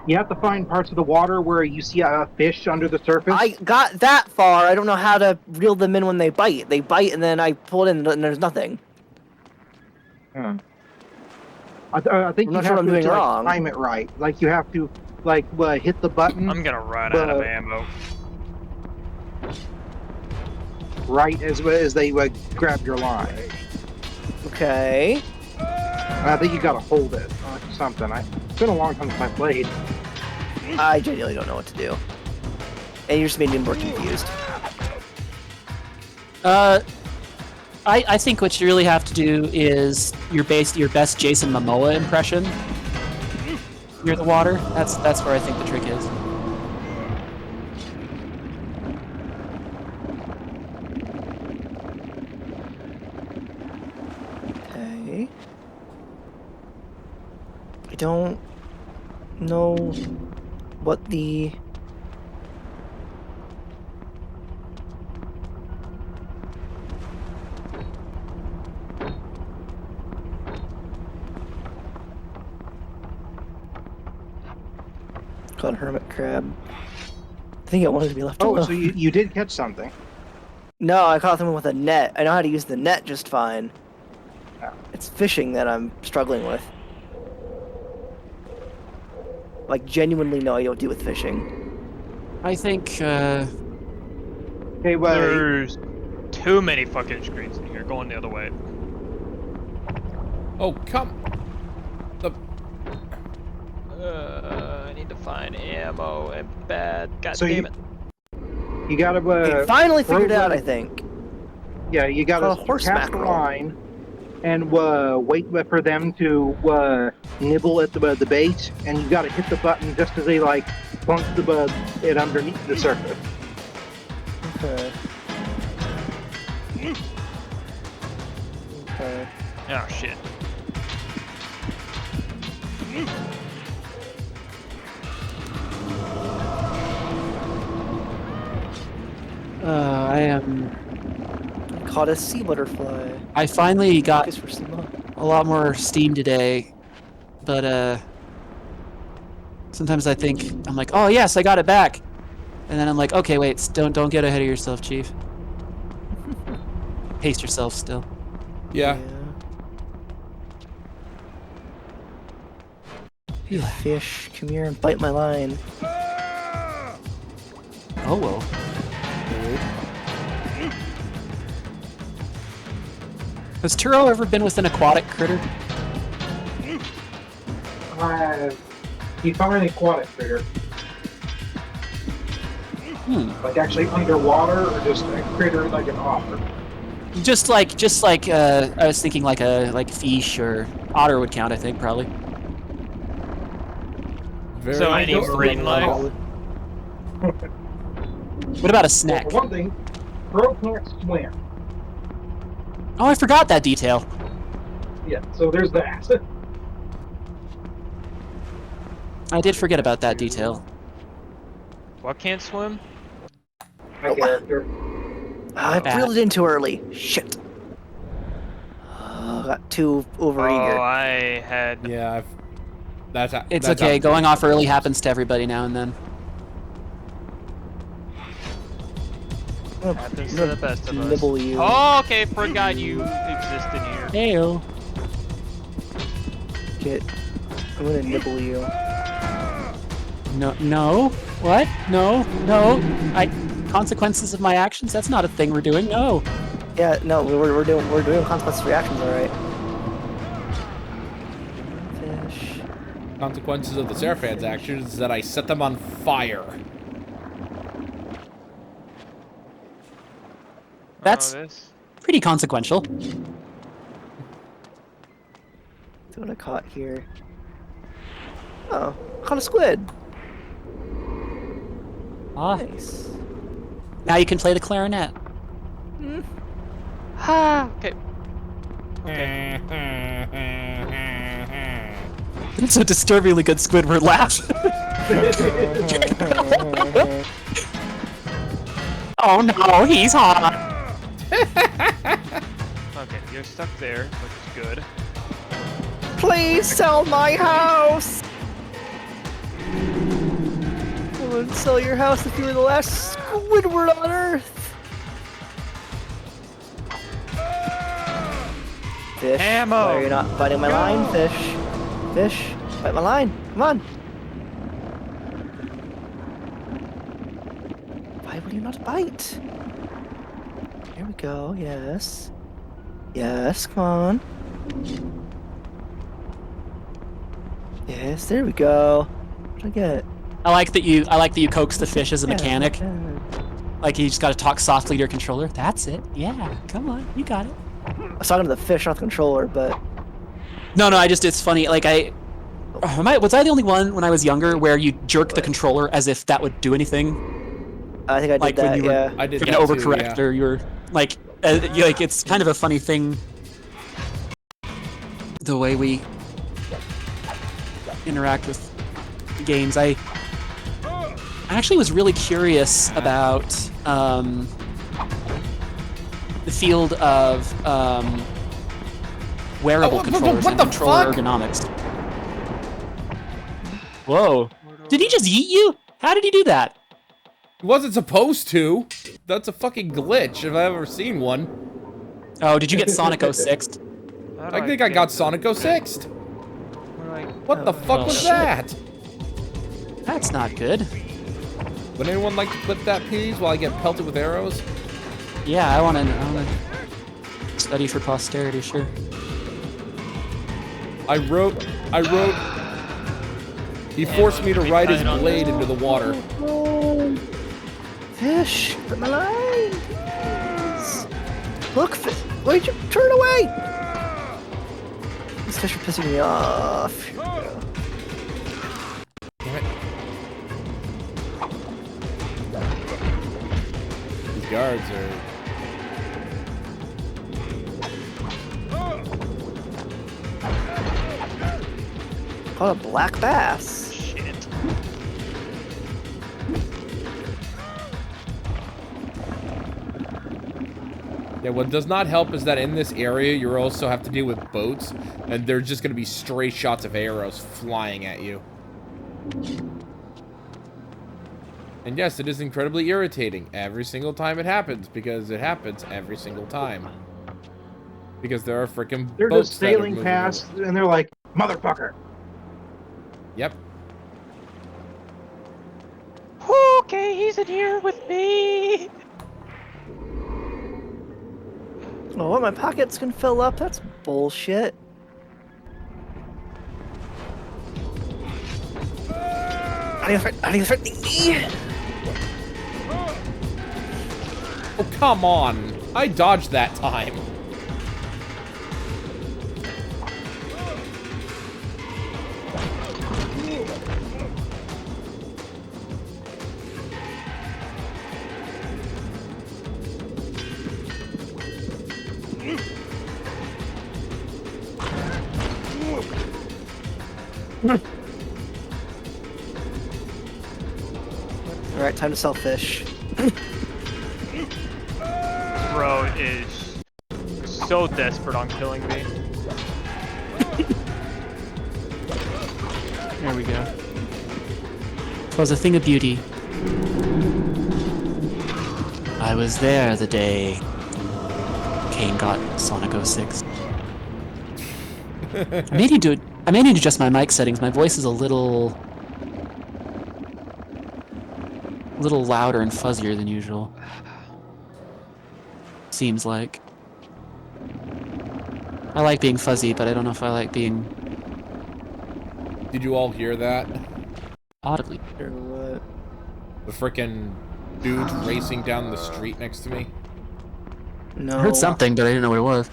You have to find parts of the water where you see a fish under the surface. I got that far. I don't know how to reel them in when they bite. They bite and then I pull it in and there's nothing. I think I'm you not sure have what I'm doing to wrong. time it right. Like you have to hit the button I'm gonna run out of ammo. right as they grab your line. Okay. And I think you gotta hold it or something. It's been a long time since I played. I genuinely don't know what to do. And you just made me more confused. I think what you really have to do is your best Jason Momoa impression near the water. That's where I think the trick is. Okay. I don't know what the... Called hermit crab. I think it wanted to be left alone. Oh, so you did catch something. No, I caught them with a net. I know how to use the net just fine. Yeah. It's fishing that I'm struggling with. Like, genuinely no idea what to do with fishing. I think, Okay, well, There's too many fucking screens in here. Going the other way. Oh, come. I need to find ammo and bad. God So damn it. you gotta I finally throw figured it out, the- I think. Yeah, you gotta Called horse cast the mackerel. line and wait for them to nibble at the bait, and you gotta hit the button just as they plunk it underneath the surface. Okay. Okay. Oh shit. I am. Caught a sea butterfly. I finally got Focus for sea moth. a lot more steam today, but sometimes I think I'm like, oh yes, I got it back, and then I'm like, okay, wait, don't get ahead of yourself, Chief. Pace yourself still. Yeah. You fish, come here and bite my line. Oh well. Has Turo ever been with an aquatic critter? You find an aquatic critter. Like actually underwater, or just a critter like an otter? Just like I was thinking like a fish or otter would count. I think probably. Very So any close to marine the life? level. What about a Well, snack? for one thing, Crow can't swim. Oh, I forgot that detail. Yeah, so there's that. I did forget about that detail. What can't swim? My character. I breathed in too early. Shit. Got too overeager. Oh, I had. Yeah, that's It's that's okay. how- Going off early happens to everybody now and then. Happens to the best of us. Nibble you. Oh, okay. Forgot you existed here. Heyo. I'm gonna nibble you. No. What? No. Consequences of my actions. That's not a thing we're doing. No. Yeah, no, we're doing consequences reactions, all right. Fish. Consequences of the Seraphans' actions is that I set them on fire. That's pretty consequential. See what I caught here. Oh, caught a squid. Ah. Nice. Now you can play the clarinet. Okay. It's a disturbingly good Squidward laugh. Oh no, he's hot. Okay, you're stuck there, which is good. Please sell my house! I would sell your house if you were the last Squidward on Earth! Fish, Ammo! why are you not biting my line, fish? Fish, bite my line, come on! Why will you not bite? Here we go, yes. Yes, come on. Yes, there we go. What did I get? I like that you coax the fish as a mechanic. Like you just gotta talk softly to your controller. That's it. Yeah, come on, you got it. I was talking to the fish, not the controller, but No, it's funny. Like was I the only one when I was younger where you jerk the controller as if that would do anything? I think I did Like that. when you were Yeah, I did trying that to too, overcorrect, yeah. or you're like, it's kind of a funny thing. The way we interact with games. I actually was really curious about the field of wearable controllers and controller ergonomics. Whoa. Did he just yeet you? How did he do that? He wasn't supposed to. That's a fucking glitch if I've ever seen one. Oh, did you get Sonic 06'd? I think I got Sonic 06'd. What the fuck was shit. that? That's not good. Would anyone like to clip that, please, while I get pelted with arrows? Yeah, I wanna study for posterity, sure. I wrote. He forced me to ride his blade into the water. fish, bite my line. Please. Look, why'd you turn away? These fish are pissing me off. Damn it. These guards are... Caught a black bass. Shit. Yeah, what does not help is that in this area, you also have to deal with boats, and they're just going to be stray shots of arrows flying at you. And yes, it is incredibly irritating every single time it happens, because it happens every single time. Because there are freaking They're boats just that are sailing moving past, and they're like, motherfucker. Yep. Okay, he's in here with me. Oh, my pockets can fill up. That's bullshit. Are you threatening me? Oh, come on. I dodged that time. Alright, time to sell fish. Bro is so desperate on killing me. There we go. It was a thing of beauty. I was there the day Kain got Sonic 06. I may need to adjust my mic settings. My voice is a little louder and fuzzier than usual. Seems like. I like being fuzzy, but I don't know if I like being Did you all hear that? audibly. Or what? The frickin' dude racing down the street next to me? No. I heard something, but I didn't know what it was.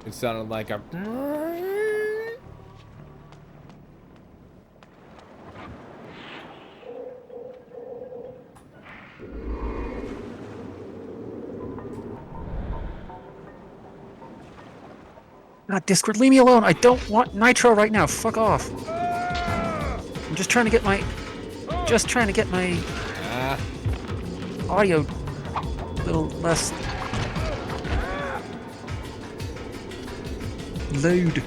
It sounded like a... God, Discord, leave me alone. I don't want nitro right now. Fuck off. I'm just trying to get my... audio a little less... loud.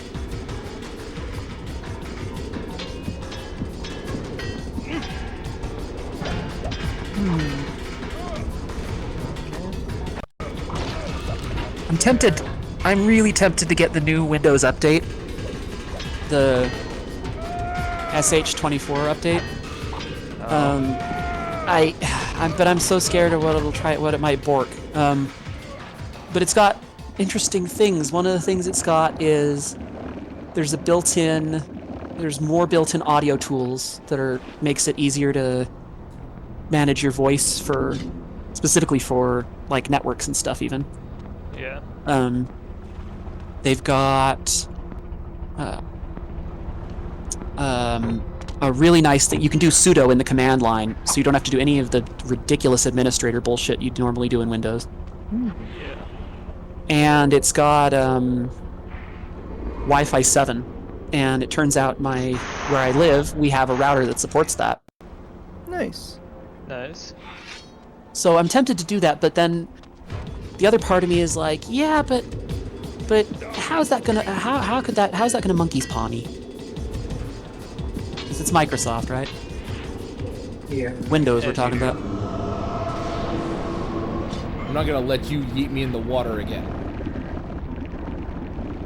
I'm tempted. I'm really tempted to get the new Windows update. The SH24 update. But I'm so scared of what it might bork. But it's got interesting things. One of the things it's got is there's more built-in audio tools that makes it easier to manage your voice specifically for like networks and stuff even. Yeah. They've got a really nice thing. You can do sudo in the command line, so you don't have to do any of the ridiculous administrator bullshit you'd normally do in Windows. Yeah. And it's got Wi-Fi 7, and it turns out where I live, we have a router that supports that. Nice. Nice. So I'm tempted to do that, but then the other part of me is like, yeah, but how's that gonna monkey's paw me? 'Cause it's Microsoft, right? Yeah. Windows we're talking about. I'm not gonna let you yeet me in the water again.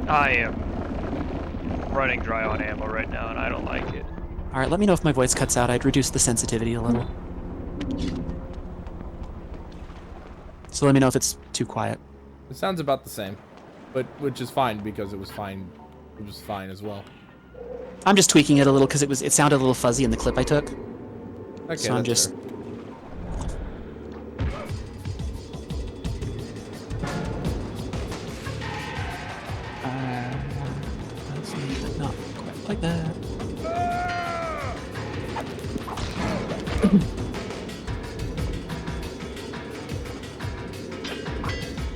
I am running dry on ammo right now, and I don't like it. Alright, let me know if my voice cuts out. I'd reduce the sensitivity a little. So let me know if it's too quiet. It sounds about the same, which is fine because it was fine. It was fine as well. I'm just tweaking it a little because it sounded a little fuzzy in the clip I took. Okay, so I'm just. Fair. Not quite like that.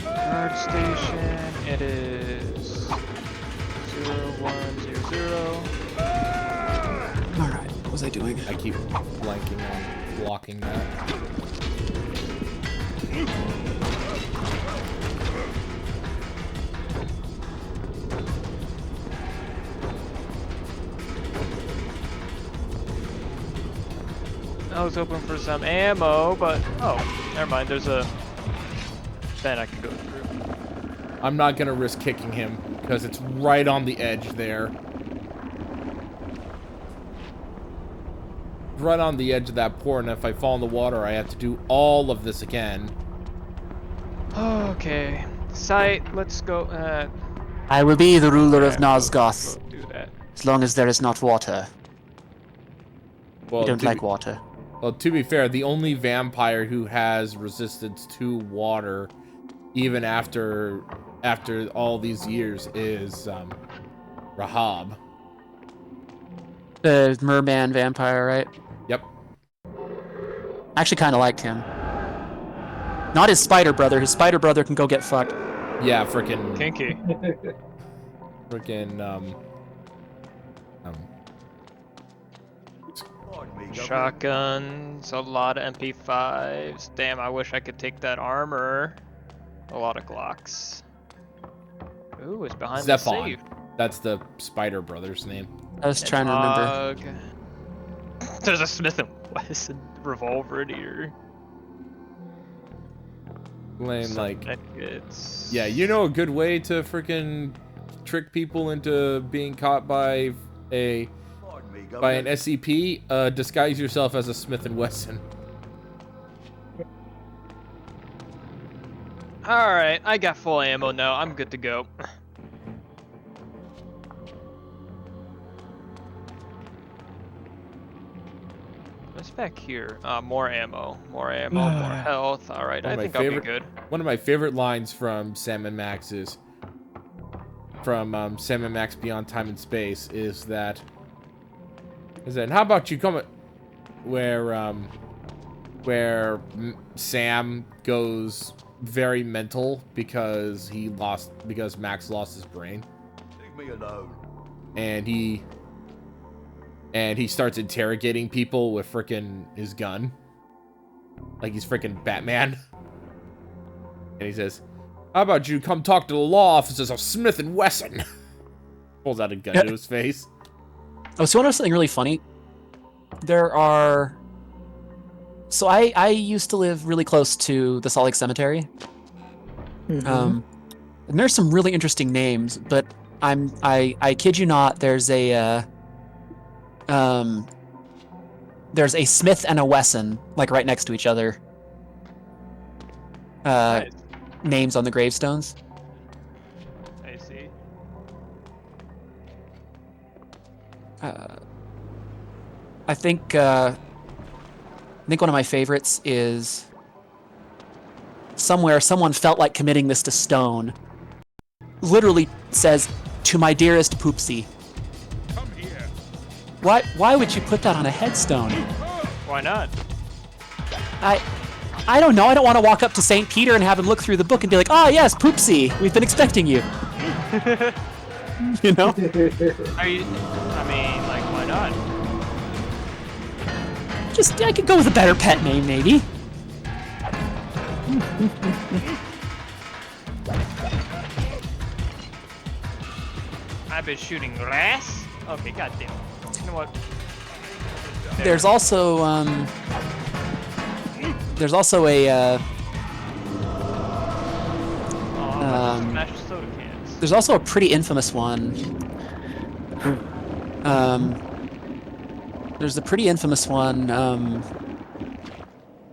Guard station. It is 0100. All right, what was I doing? I keep blanking on blocking that. I was hoping for some ammo, but oh, never mind. There's a vent I can go through. I'm not gonna risk kicking him because it's right on the edge there. right on the edge of that port, and if I fall in the water, I have to do all of this again. Okay. Sight, let's go. I will be the ruler of yeah, Nosgoth, we'll do that. as long as there is not water. Well, I don't like water. Well, to be fair, the only vampire who has resistance to water, even after all these years, is Rahab. The merman vampire, right? Yep. I actually kind of liked him. Not his spider brother. His spider brother can go get fucked. Yeah, frickin' Kinky. frickin' Pardon me, Governor. Shotguns, a lot of MP5s. Damn, I wish I could take that armor. A lot of Glocks. Ooh, it's behind the Zephon. safe. That's the Spider Brother's name. I was trying to remember. There's a Smith & Wesson revolver in here. Lame, like, It's... yeah, you know a good way to frickin' trick people into being caught by an SCP? Disguise yourself as a Smith & Wesson. Alright, I got full ammo now. I'm good to go. What's back here? More ammo. More ammo, more health. Alright, I think I'll be good. One of my favorite lines from Sam & Max is... From Sam & Max Beyond Time and Space is that... how about you come... Where Sam goes very mental because Max lost his brain. Leave me alone. And he starts interrogating people with frickin' his gun. Like he's frickin' Batman. And he says, how about you come talk to the law officers of Smith & Wesson? Pulls out a gun to his face. Oh, so you want to know something really funny? There are... So I used to live really close to the Salt Lake Cemetery. And there's some really interesting names, but I kid you not, there's a Smith and a Wesson, like right next to each other. Nice. Names on the gravestones. I see. I think one of my favorites is somewhere someone felt like committing this to stone. Literally says, "To my dearest Poopsie." Come here. Why would you put that on a headstone? Why not? I don't know. I don't want to walk up to St. Peter and have him look through the book and be like, "Oh yes, Poopsie, we've been expecting you." You know? I mean, like, why not? I could go with a better pet name, maybe. I've been shooting glass? Okay, goddamn. You know what? There's also a smash soda cans. there's also a pretty infamous one. There's a pretty infamous one. That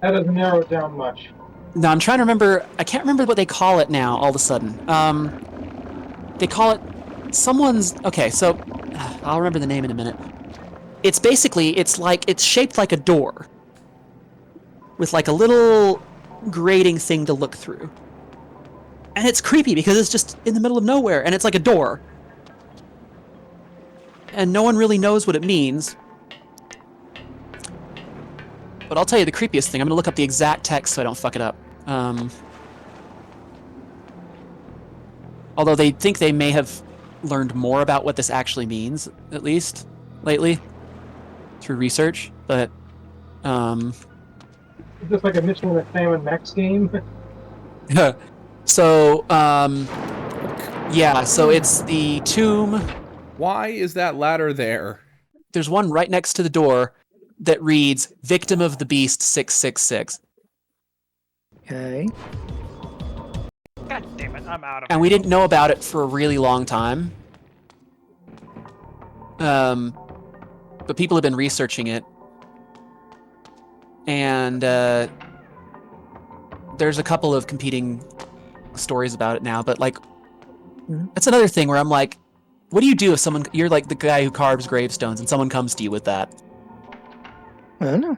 doesn't narrow it down much. No, I'm trying to remember. I can't remember what they call it now. All of a sudden, they call it someone's. Okay, so I'll remember the name in a minute. It's basically it's shaped like a door with like a little grating thing to look through, and it's creepy because it's just in the middle of nowhere, and it's like a door, and no one really knows what it means. But I'll tell you the creepiest thing. I'm gonna look up the exact text so I don't fuck it up. Although they think they may have learned more about what this actually means, at least lately, through research. But Is this like a mission in a Sam & Max game? so yeah. So it's the tomb. Why is that ladder there? There's one right next to the door that reads "Victim of the Beast 666." Okay. God damn it, I'm out of And we didn't know about it for a really long time. But people have been researching it. and there's a couple of competing stories about it now. But like, that's another thing where I'm like, what do you do if you're like the guy who carves gravestones, and someone comes to you with that? I don't know.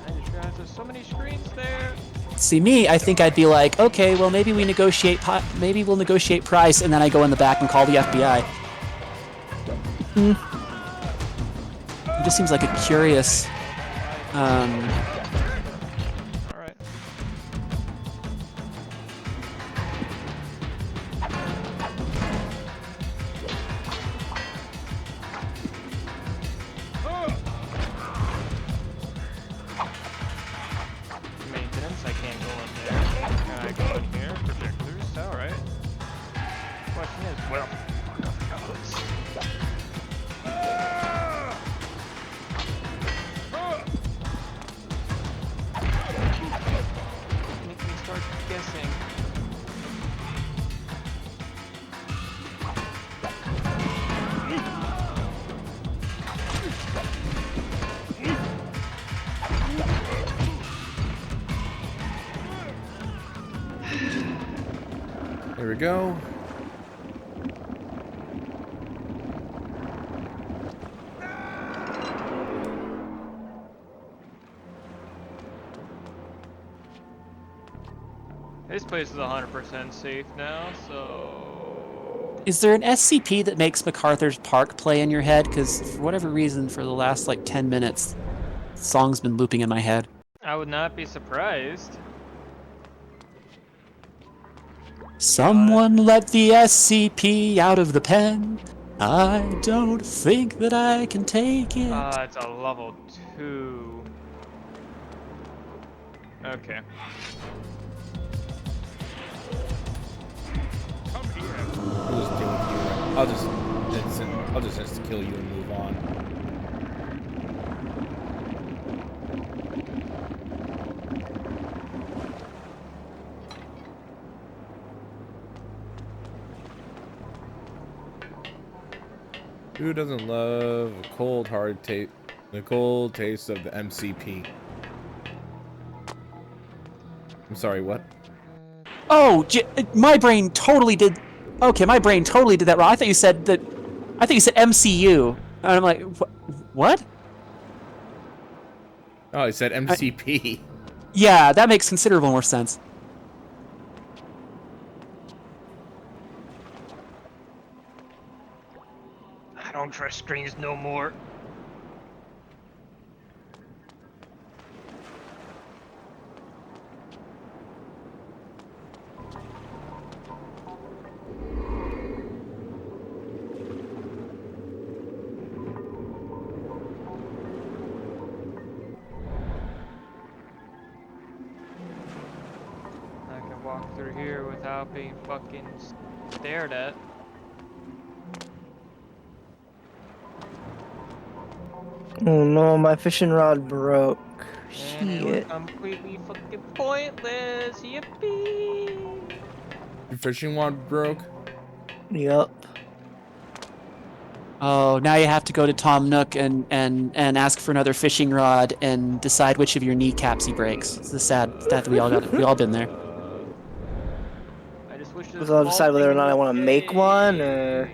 I just realized there's so many screens there. See me, I think I'd be like, okay, well maybe we'll negotiate price, and then I go in the back and call the FBI. It just seems like a curious. All right. Maintenance, I can't go in there. Can I go in here? Projectors, alright. Question is, well, make me start guessing. There we go. This place is 100% safe now, so... Is there an SCP that makes MacArthur's Park play in your head? Because for whatever reason, for the last like 10 minutes, the song's been looping in my head. I would not be surprised. Someone let the SCP out of the pen. I don't think that I can take it. It's a level 2. Okay. I'll just deal with you. I'll just insta kill you and move on. Who doesn't love a cold, hard taste? The cold taste of the MCP. I'm sorry, what? Oh, my brain totally did. Okay, my brain totally did that wrong. I thought you said that. I think you said MCU, and I'm like, what? Oh, I said MCP. Yeah, that makes considerable more sense. I don't trust screens no more. I can walk through here without being fucking stared at. Oh no, my fishing rod broke. And it was Shit. completely fucking pointless. Yippee! Your fishing rod broke? Yup. Oh, now you have to go to Tom Nook and ask for another fishing rod and decide which of your kneecaps he breaks. It's the sad that we all been there. I just wish So I'll decide whether or not I want to make one, or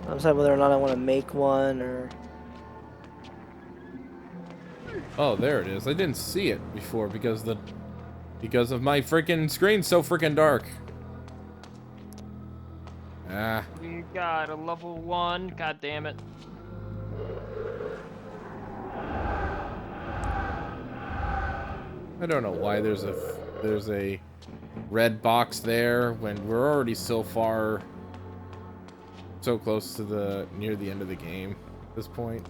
I'll decide whether or not I want to make one, or. Oh, there it is. I didn't see it before because of my freaking screen so freaking dark. Ah. We got a level 1. God damn it. I don't know why there's a red box there when we're already so close to near the end of the game at this point.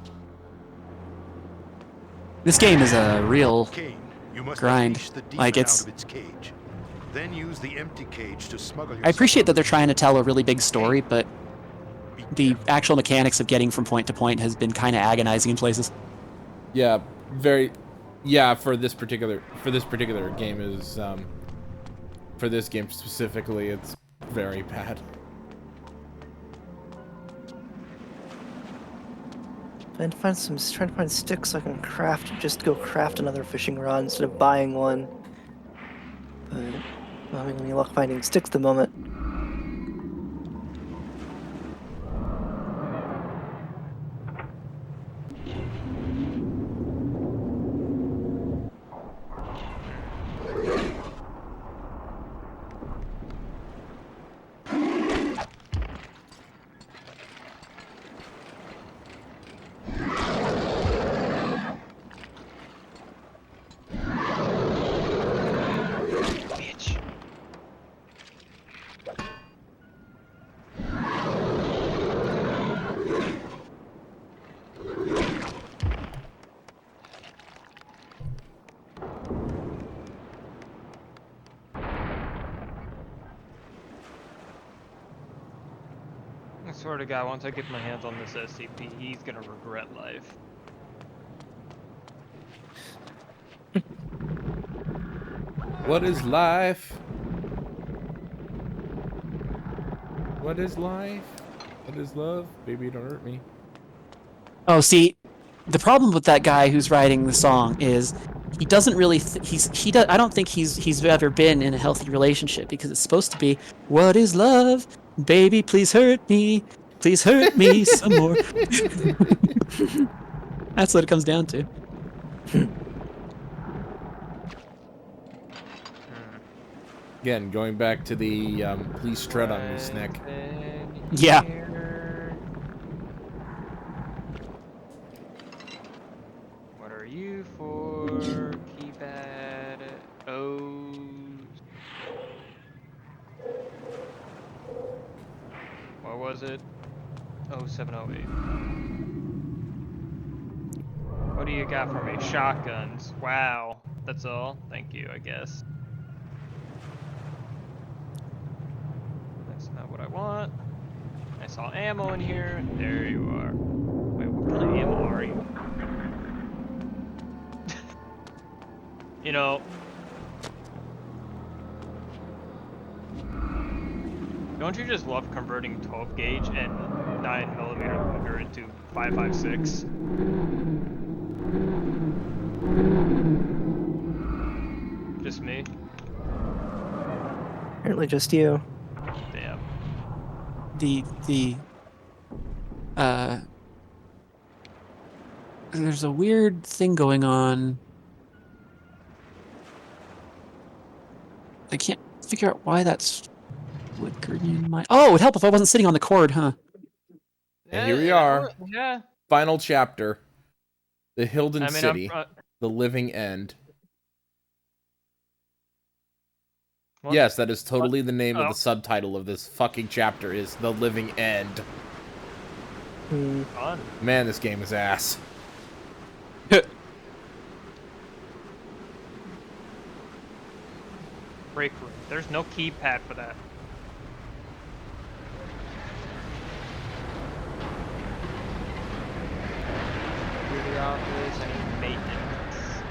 This game is a real Kain, you must grind. unleash the demon Like it's. out of its cage. Then use the empty cage to smuggle I appreciate that they're trying to tell a really big story, but the actual mechanics of getting from point to point has been kind of agonizing in places. Yeah, very. Yeah, for this particular game is for this game specifically, it's very bad. And trying to find sticks so I can just go craft another fishing rod instead of buying one. But I'm having any luck finding sticks at the moment. I swear to God, once I get my hands on this SCP, he's gonna regret life. What is life? What is life? What is love? Baby, don't hurt me. Oh, see, the problem with that guy who's writing the song is he doesn't really. I don't think he's ever been in a healthy relationship because it's supposed to be, what is love, baby? Please hurt me some more. That's what it comes down to. Again, going back to the please tread on me, Snick. Yeah. What are you for? Keypad. Oh. What was it? 0708. What do you got for me? Shotguns. Wow. That's all. Thank you, I guess. That's not what I want. I saw ammo in here. There you are. Wait, what kind of ammo are you? You know, don't you just love converting 12 gauge and 9mm Luger into 5.56? Just me? Apparently just you. Damn. There's a weird thing going on. I can't figure out why that's flickering in my. Oh, it would help if I wasn't sitting on the cord, huh? And here we are. Yeah. Final chapter. The Hilden City. I'm, The Living End. What? Yes, that is totally the name of Oh. the subtitle of this fucking chapter is The Living End. Fun. Man, this game is ass. Break room. There's no keypad for that. Computer office, I need maintenance.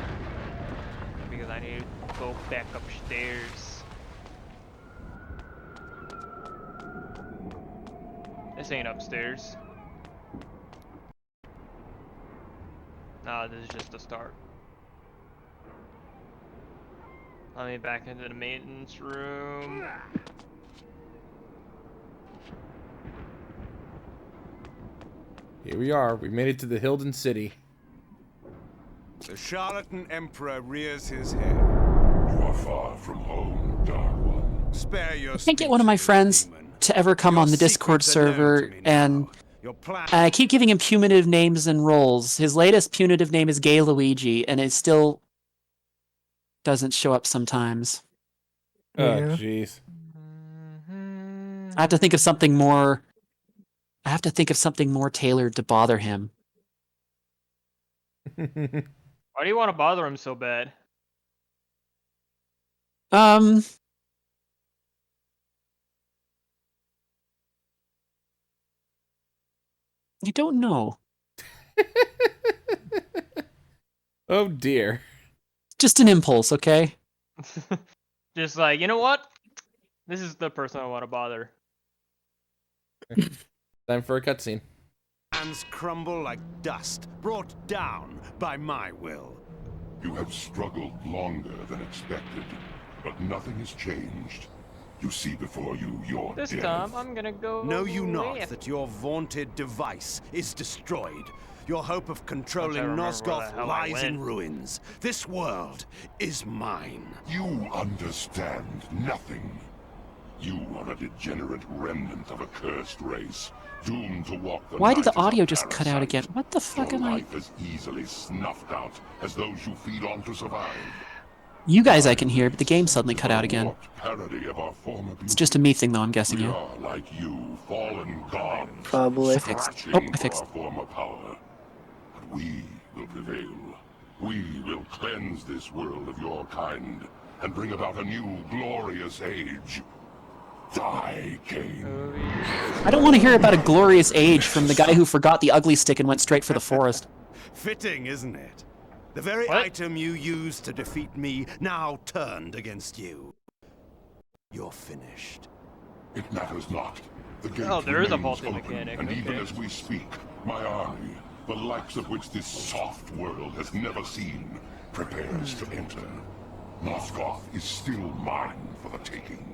Because I need to go back upstairs. This ain't upstairs. Nah, this is just the start. Let me back into the maintenance room. Here we are. We made it to the Hilden City. The charlatan emperor rears his head. You are far from home, Dark One. Spare your I can't get one of my friends to ever come on the Discord server, and I keep giving him punitive names and roles. His latest punitive name is Gay Luigi, and it still doesn't show up sometimes. Oh, jeez. I have to think of something more. I have to think of something more tailored to bother him. Why do you want to bother him so bad? I don't know. Oh dear. Just an impulse, okay? Just like, you know what? This is the person I want to bother. Time for a cutscene. plans crumble like dust, brought down by my will. You have struggled longer than expected, but nothing has changed. You see before you your This death. time, I'm gonna go. Know you not left. that your vaunted device is destroyed? Your hope of controlling remember where the Nosgoth hell I lies in went. ruins. This world is mine. You understand nothing. You are a degenerate remnant of a cursed race, doomed to walk the Why did the night as a audio just cut out parasite. again? What the fuck Your am I? life is easily snuffed out as those you feed on to survive. You guys I can hear, but the game suddenly cut out again. Warped parody of our former It's just a me thing though, I'm guessing, We yeah. are like you, fallen gods, Probably. I fixed. scratching Oh, I for fixed. our former power. But we will prevail. We will cleanse this world of your kind and bring about a new, glorious age. Die, Kain. I don't want to hear about a glorious age from the guy who forgot the ugly stick and went straight for the forest. Fitting, isn't it? The very What? item you used to defeat me now turned against you. You're finished. It matters not. The gate Oh, there is a remains vaulting open, mechanic, and even okay. as we speak, my army, the likes of which this soft world has never seen, prepares to enter. Nosgoth is still mine for the taking.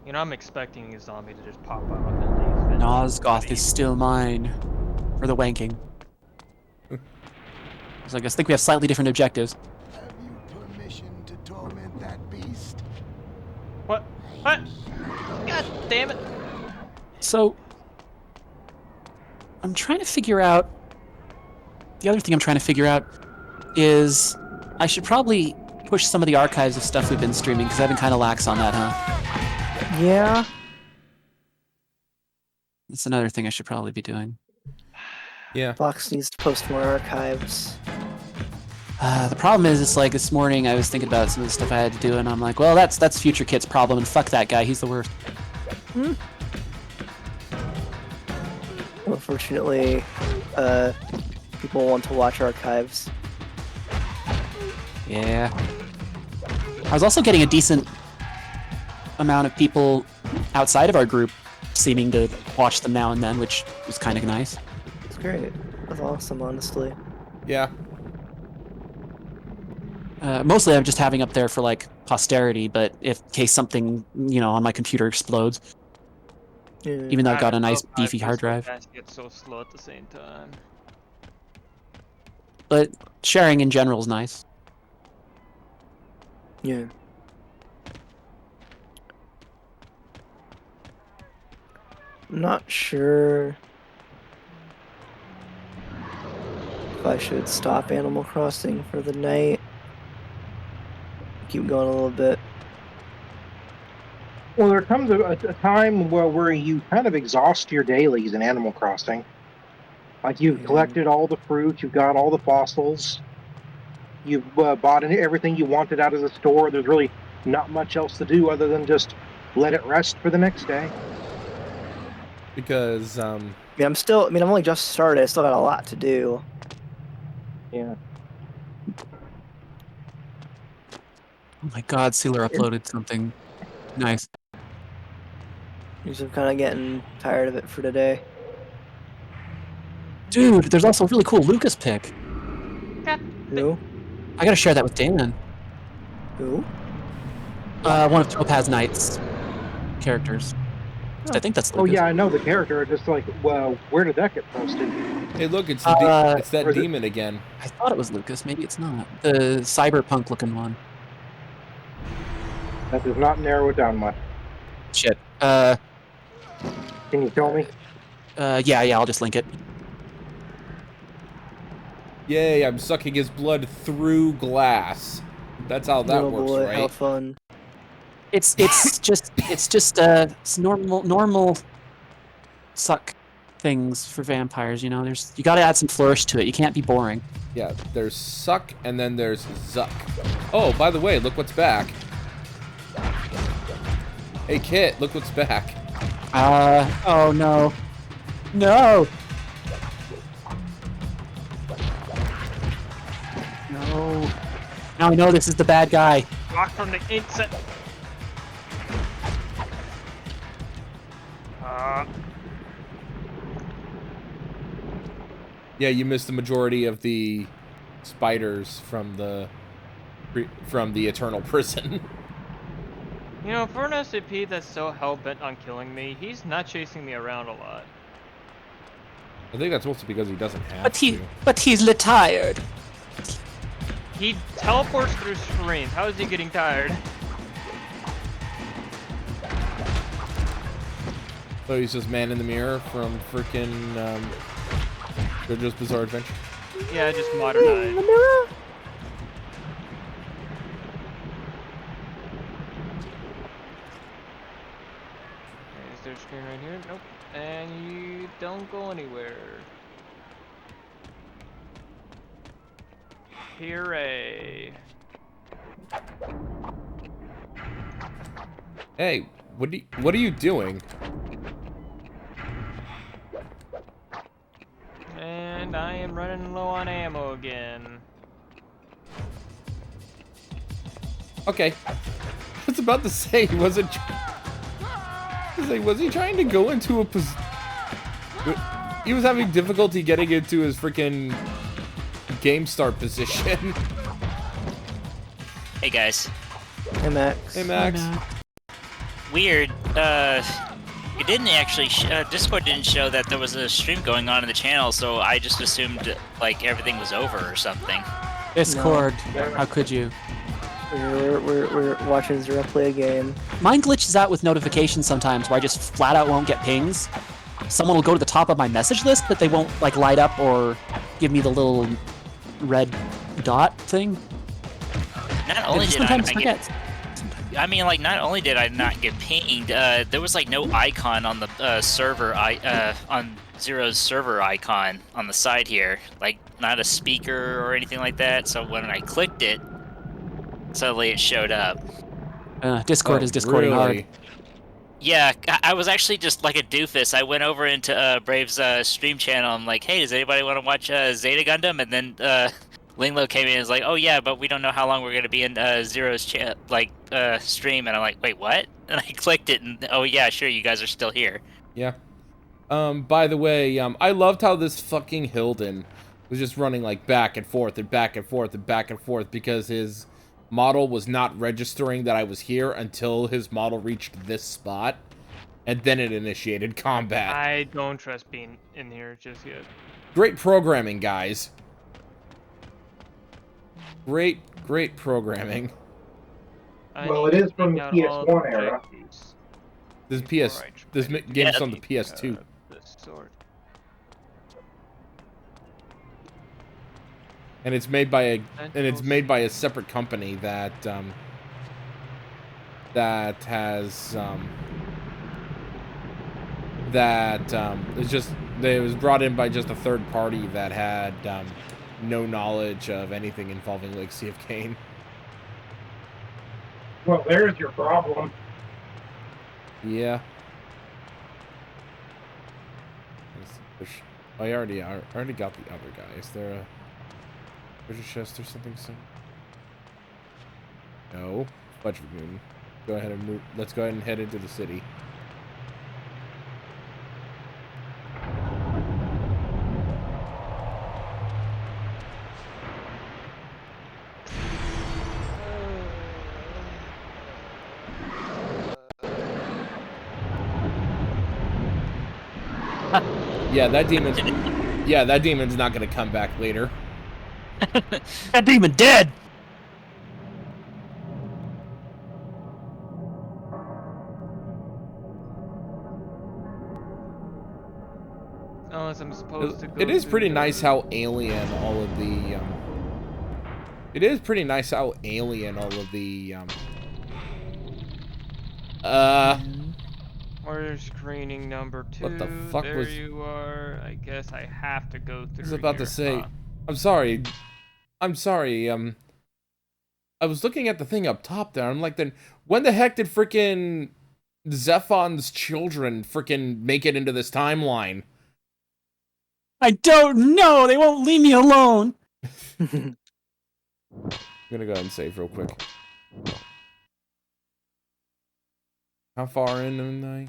You know, I'm expecting a zombie to just pop out and leave. Nosgoth is still mine. For the wanking. So I guess think we have slightly different objectives. Have you permission to torment that beast? What? What? God damn it! So I'm trying to figure out. The other thing I'm trying to figure out is I should probably push some of the archives of stuff we've been streaming because I've been kind of lax on that, huh? Yeah. That's another thing I should probably be doing. Yeah. Fox needs to post more archives. The problem is, it's like this morning I was thinking about some of the stuff I had to do, and I'm like, well, that's Future Kit's problem, and fuck that guy, he's the worst. Unfortunately, people want to watch archives. Yeah. I was also getting a decent amount of people outside of our group seeming to watch them now and then, which was kind of nice. It's great. That's awesome, honestly. Yeah. Mostly I'm just having up there for, like, posterity, but if in case something, you know, on my computer explodes. Yeah. Even though I've got a don't nice know if beefy hard drive. podcasts get so slow at the same time. But sharing in general is nice. Yeah. I'm not sure if I should stop Animal Crossing for the night. Keep going a little bit. Well, there comes a time where you kind of exhaust your dailies in Animal Crossing. Like, you've collected all the fruit, you've got all the fossils, you've bought everything you wanted out of the store. There's really not much else to do other than just let it rest for the next day. Because, Yeah, I've only just started. I still got a lot to do. Yeah. Oh my god, Sealer uploaded something nice. I'm kind of getting tired of it for today. Dude, there's also a really cool Lucas pick. Who? I gotta share that with Dan. Who? One of Topaz Knight's characters. I think that's Lucas. Oh yeah, I know the character. Just like, well, where did that get posted? hey, look, it's it's that or is it- demon again. I thought it was Lucas, maybe it's not. The cyberpunk looking one. That does not narrow it down much. Shit. Can you tell me? Yeah, I'll just link it. Yay, I'm sucking his blood through glass. That's how that Oh works, boy, right? how fun. It's just normal suck things for vampires, you know. You gotta add some flourish to it. You can't be boring. Yeah, there's suck and then there's zuck. Oh, by the way, look what's back. Hey Kit, look what's back. Oh no. No! No. Now I know this is the bad guy. Block from the inside. Yeah, you missed the majority of the spiders from the eternal prison. You know, for an SCP that's so hell-bent on killing me, he's not chasing me around a lot. I think that's mostly because he doesn't have to. But he's tired. He teleports through screens. How is he getting tired? So he's just man in the mirror from freaking JoJo's Bizarre Adventure. Yeah, just modernized. Is there a screen right here? Nope. And you don't go anywhere. Hooray. Hey, what are you doing? And I am running low on ammo again. Okay. I was about to say, was he trying to go into a position? He was having difficulty getting into his freaking game start position. Hey guys. Hey Max. Hey Max. Weird. It didn't actually. Discord didn't show that there was a stream going on in the channel, so I just assumed like everything was over or something. Discord. No. How could you? We're watching Zero play a game. Mine glitches out with notifications sometimes, where I just flat out won't get pings. Someone will go to the top of my message list, but they won't like light up or give me the little red dot thing. Not only did I not get, I mean, like, not only did I not get pinged, there was like no icon on the server, on Zero's server icon on the side here, like not a speaker or anything like that. So when I clicked it, suddenly it showed up. Discord is Discording hard. Yeah, I was actually just like a doofus. I went over into Brave's stream channel. I'm like, hey, does anybody want to watch Zeta Gundam? And then Linglo came in and was like, oh yeah, but we don't know how long we're going to be in Zero's stream. And I'm like, wait, what? And I clicked it, and oh yeah, sure, you guys are still here. Yeah. By the way, I loved how this fucking Hilden was just running like back and forth and back and forth and back and forth because his model was not registering that I was here until his model reached this spot, and then it initiated combat. I don't trust being in here just yet. Great programming, guys. Great programming. Well, it is from the PS1 era. This game's on the PS2. And it's made by a separate company that it was brought in by just a third party that had no knowledge of anything involving Legacy of Kain. Well, there's your problem. Yeah. I already got the other guy. Is there a treasure chest or something soon? No. Budget moon. Go ahead and move. Let's go ahead and head into the city. Yeah, that demon's not gonna come back later. That demon dead! Unless I'm supposed to go. It is pretty nice how alien all of the Order screening number 2. What the fuck there was... you are. I guess I have to go through. I was about here. to say, I'm sorry. I was looking at the thing up top there. I'm like, then when the heck did frickin' Zephon's children frickin' make it into this timeline? I don't know. They won't leave me alone. I'm gonna go ahead and save real quick. How far in am I?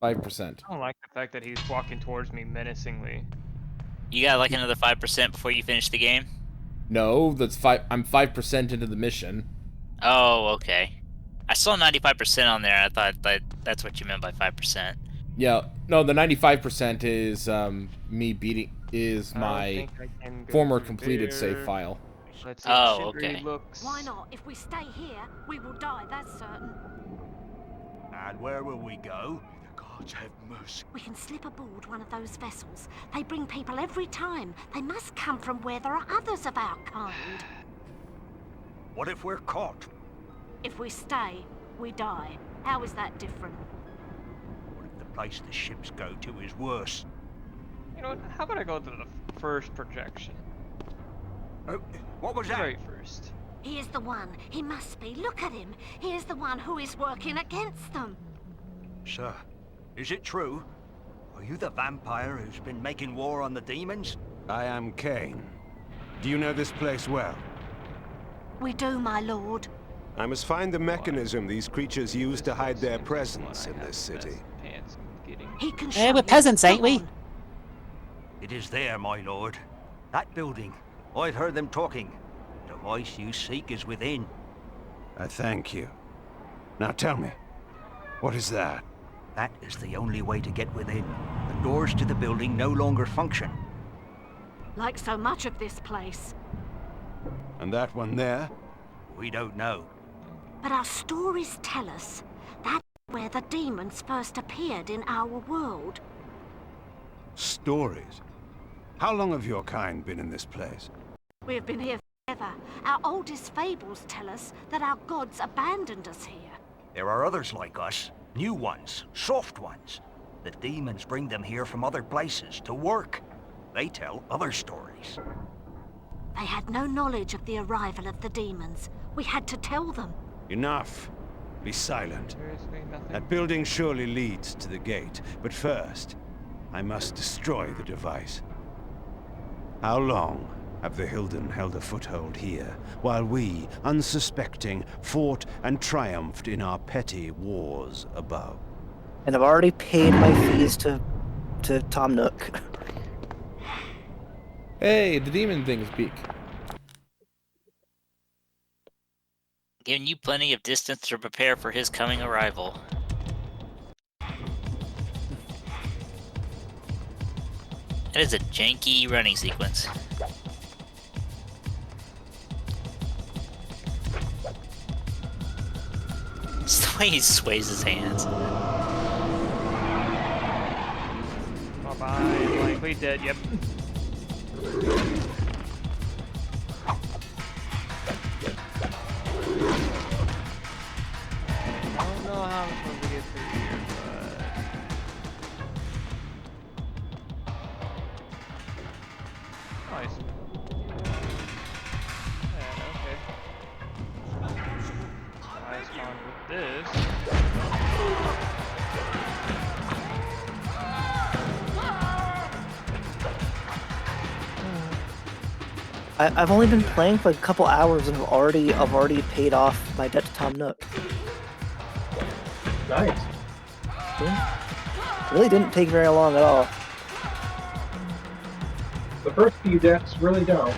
5%. I don't like the fact that he's walking towards me menacingly. You got like another 5% before you finish the game? No, that's 5. I'm 5% into the mission. Oh, okay. I saw 95% on there. I thought that's what you meant by 5%. Yeah, no, the 95% is me beating my former completed save file. Let's see Oh, okay. okay. Looks. Why not? If we stay here, we will die, that's certain. And where will we go? The gods have mercy. We can slip aboard one of those vessels. They bring people every time. They must come from where there are others of our kind. What if we're caught? If we stay, we die. How is that different? What if the place the ships go to is worse? You know what? How about I go to the first projection? What was that? Right first. He is the one. He must be. Look at him. He is the one who is working against them. Sir, is it true? Are you the vampire who's been making war on the demons? I am Kain. Do you know this place well? We do, my lord. I must find the mechanism these creatures use to hide their presence in this city. He can Hey, show we're you. peasants, ain't Come we? on. It is there, my lord. That building. I've heard them talking. The voice you seek is within. I thank you. Now tell me, what is that? That is the only way to get within. The doors to the building no longer function. Like so much of this place. And that one there? We don't know. But our stories tell us that's where the demons first appeared in our world. Stories? How long have your kind been in this place? We have been here forever. Our oldest fables tell us that our gods abandoned us here. There are others like us. New ones. Soft ones. The demons bring them here from other places to work. They tell other stories. They had no knowledge of the arrival of the demons. We had to tell them. Enough. Be silent. Seriously, nothing. That building surely leads to the gate, but first, I must destroy the device. How long have the Hilden held a foothold here, while we, unsuspecting, fought and triumphed in our petty wars above? And I've already paid my fees to Tom Nook. Hey, the demon things speak. Giving you plenty of distance to prepare for his coming arrival. That is a janky running sequence. It's the way he sways his hands. Bye-bye. Likely dead, yep. I don't know how I'm supposed to get through here, but... Nice. Yeah, okay. Nice fun with this. I've only been playing for like a couple hours and I've already paid off my debt to Tom Nook. Nice. Yeah. Really didn't take very long at all. The first few debts really don't.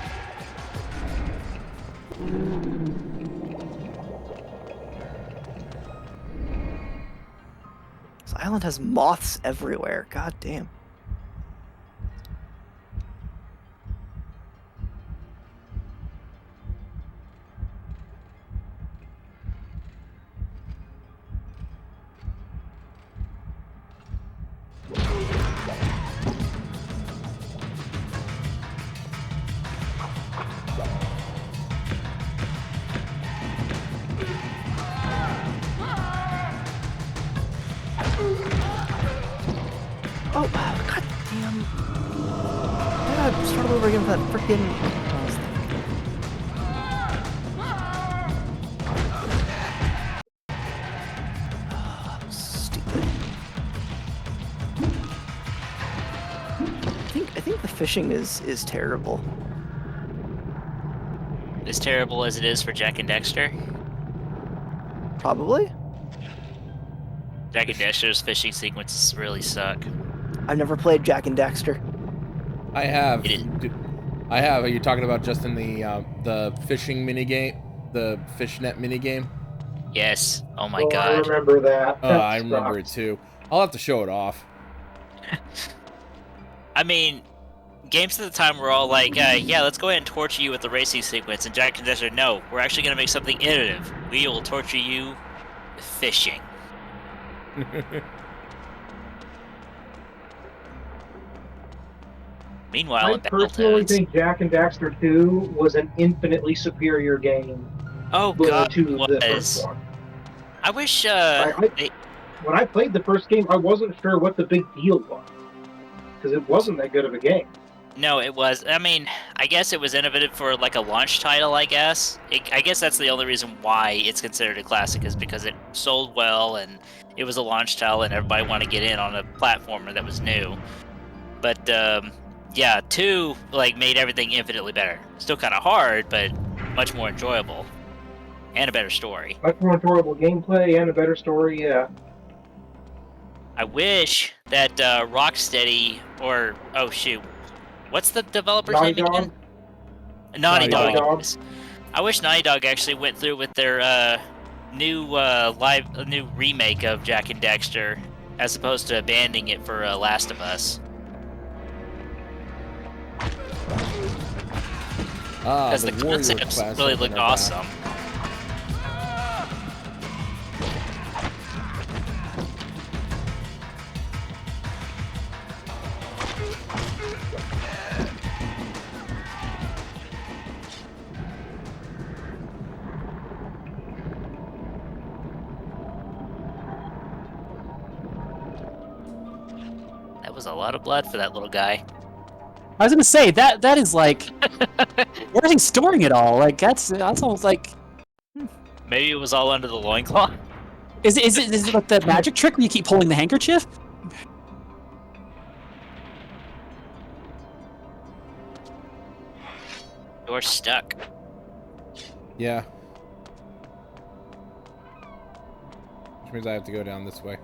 This island has moths everywhere. God damn. Oh, god damn. I gotta start all over again with that freaking. Stupid. I think the fishing is terrible. As terrible as it is for Jack and Dexter. Probably. Jack and Daxter's fishing sequences really suck. I've never played Jack and Daxter. I have. I have. Are you talking about just in the fishing minigame? The fishnet minigame? Yes. Oh my I god. remember that. I remember it too. I'll have to show it off. I mean, games at the time were all like, yeah, let's go ahead and torture you with the racing sequence. And Jack and Daxter, no, we're actually going to make something innovative. We will torture you with fishing. Meanwhile, I personally think Jak and Daxter 2 was an infinitely superior game. Oh god, to it the first was. one. I wish when I played the first game, I wasn't sure what the big deal was because it wasn't that good of a game. No, it was. I mean, I guess it was innovative for like a launch title. I guess. I guess that's the only reason why it's considered a classic is because it sold well and it was a launch title and everybody wanted to get in on a platformer that was new. But yeah, 2 like made everything infinitely better. Still kind of hard, but much more enjoyable and a better story. Much more enjoyable gameplay and a better story. Yeah. I wish that Rocksteady or oh shoot. What's the developer's name again? Naughty Dog. I wish Naughty Dog actually went through with their new remake of Jak and Daxter, as opposed to abandoning it for Last of Us. Because the concepts really look awesome. That was a lot of blood for that little guy. I was gonna say that is like, where is he storing it all? Like that's almost like. Maybe it was all under the loincloth. Is it like the magic trick where you keep pulling the handkerchief? You're stuck. Yeah. Which means I have to go down this way.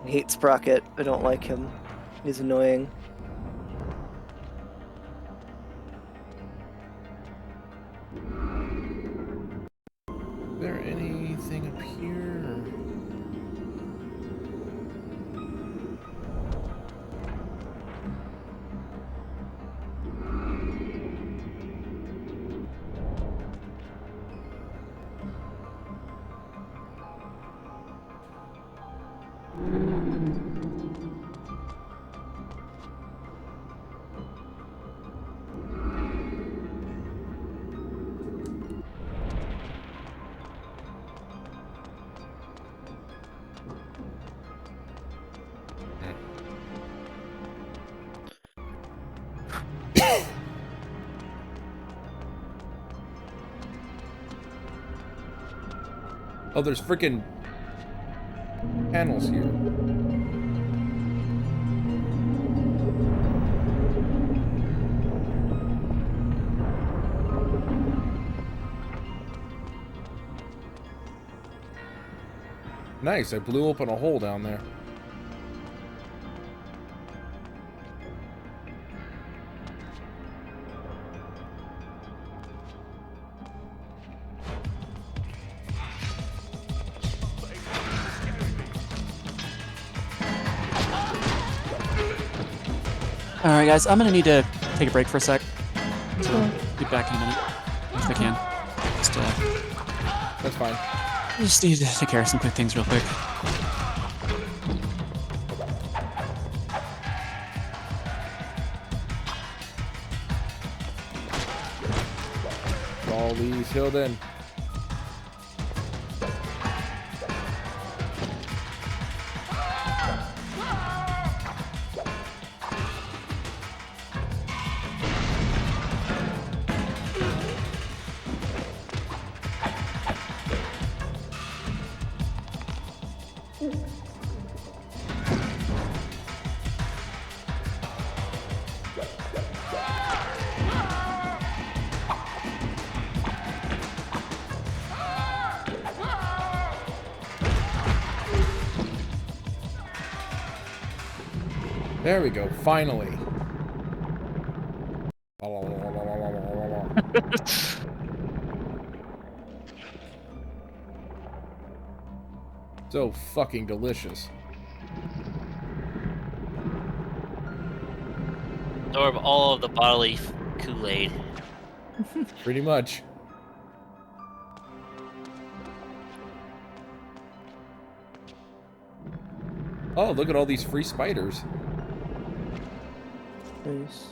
I hate Sprocket. I don't like him. He's annoying. Is there anything up here? Oh, there's freaking panels here. Nice, I blew open a hole down there. Alright guys, I'm gonna need to take a break for a sec. So be back in a minute, if I can. That's fine. I just need to take care of some quick things real quick. all these Hilden. There we go, finally. So fucking delicious. Absorb all of the bodily Kool-Aid. Pretty much. Oh, look at all these free spiders. Nice.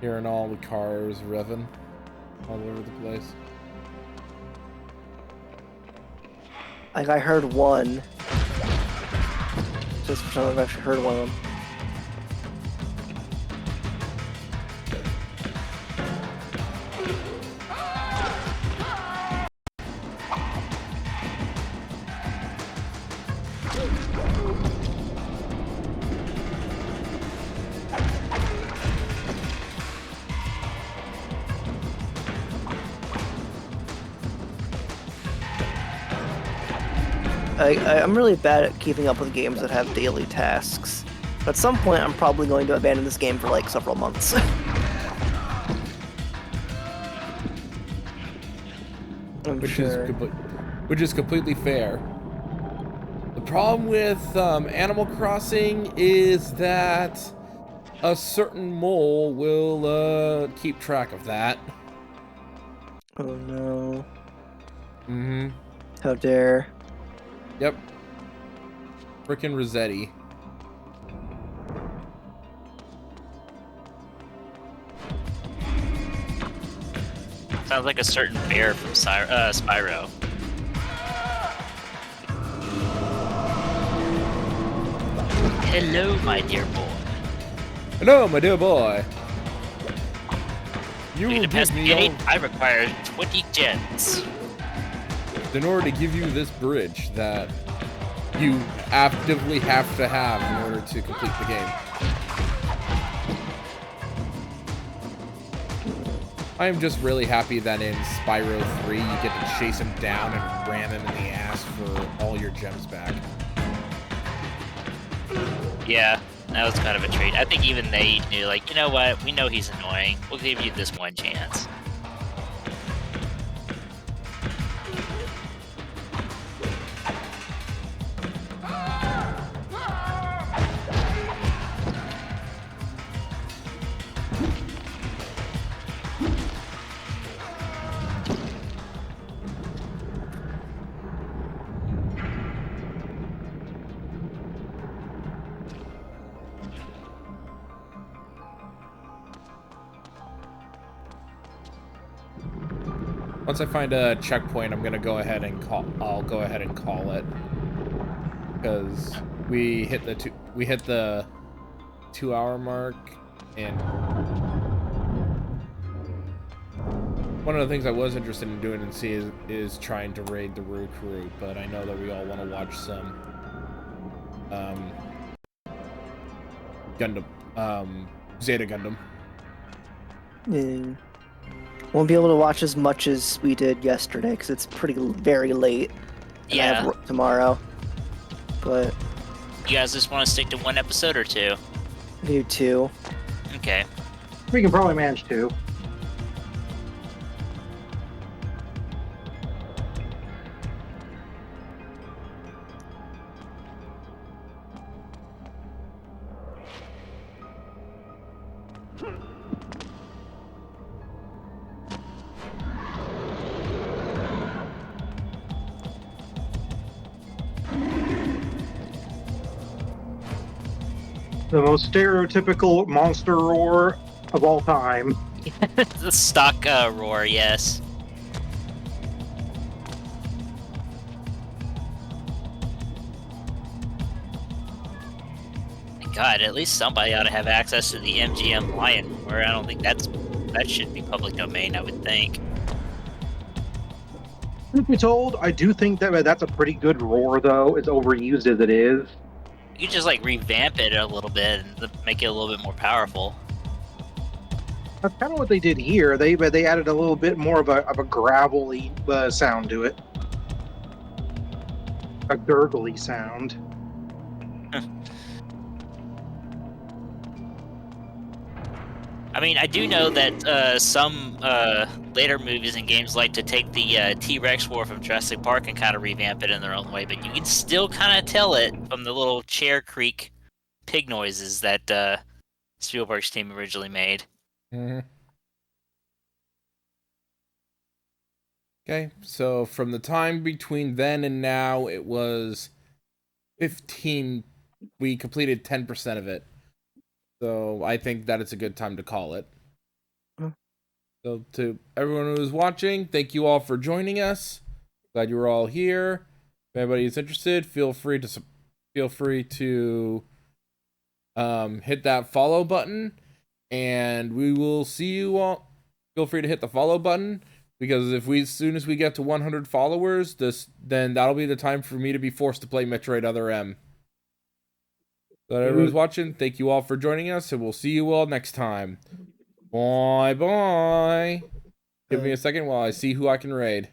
Hearing all the cars revving all over the place. Like, I heard one. Just for some, I've actually heard one of them. I'm really bad at keeping up with games that have daily tasks. But at some point, I'm probably going to abandon this game for like several months. Which is completely fair. The problem with Animal Crossing is that a certain mole will keep track of that. Oh no. Mm-hmm. How dare. Yep. Frickin' Rossetti. Sounds like a certain bear from Spyro. Hello, my dear boy. Hello, my dear boy. You will to give me all... I require 20 gems. In order to give you this bridge that you actively have to have in order to complete the game. I am just really happy that in Spyro 3 you get to chase him down and ram him in the ass for all your gems back. Yeah, that was kind of a treat. I think even they knew, like, you know what? We know he's annoying. We'll give you this one chance. Once I find a checkpoint, I'm gonna go ahead and I'll go ahead and call it, because we hit the 2-hour mark, and one of the things I was interested in doing and see is trying to raid the Roo Crew, but I know that we all want to watch some Gundam, Zeta Gundam. Yeah. Won't be able to watch as much as we did yesterday because it's very late. And yeah. I have work tomorrow. But you guys just want to stick to one episode or two? Do 2. Okay. We can probably manage 2. The most stereotypical monster roar of all time. The stock roar, yes. God, at least somebody ought to have access to the MGM Lion roar. I don't think that should be public domain, I would think. Truth be told, I do think that that's a pretty good roar, though, as overused as it is. You could just like revamp it a little bit and make it a little bit more powerful. That's kind of what they did here. They added a little bit more of a gravelly sound to it, a gurgly sound. I mean, I do know that some later movies and games like to take the T-Rex roar from Jurassic Park and kind of revamp it in their own way, but you can still kind of tell it from the little chair creak pig noises that Spielberg's team originally made. Mm-hmm. Okay, so from the time between then and now, it was 15. We completed 10% of it. So I think that it's a good time to call it. So to everyone who's watching, thank you all for joining us. Glad you were all here. If anybody is interested, feel free to hit that follow button, and we will see you all. Feel free to hit the follow button, because as soon as we get to 100 followers, then that'll be the time for me to be forced to play Metroid Other M. So everyone's watching, thank you all for joining us, and we'll see you all next time. Bye bye. Give me a second while I see who I can raid.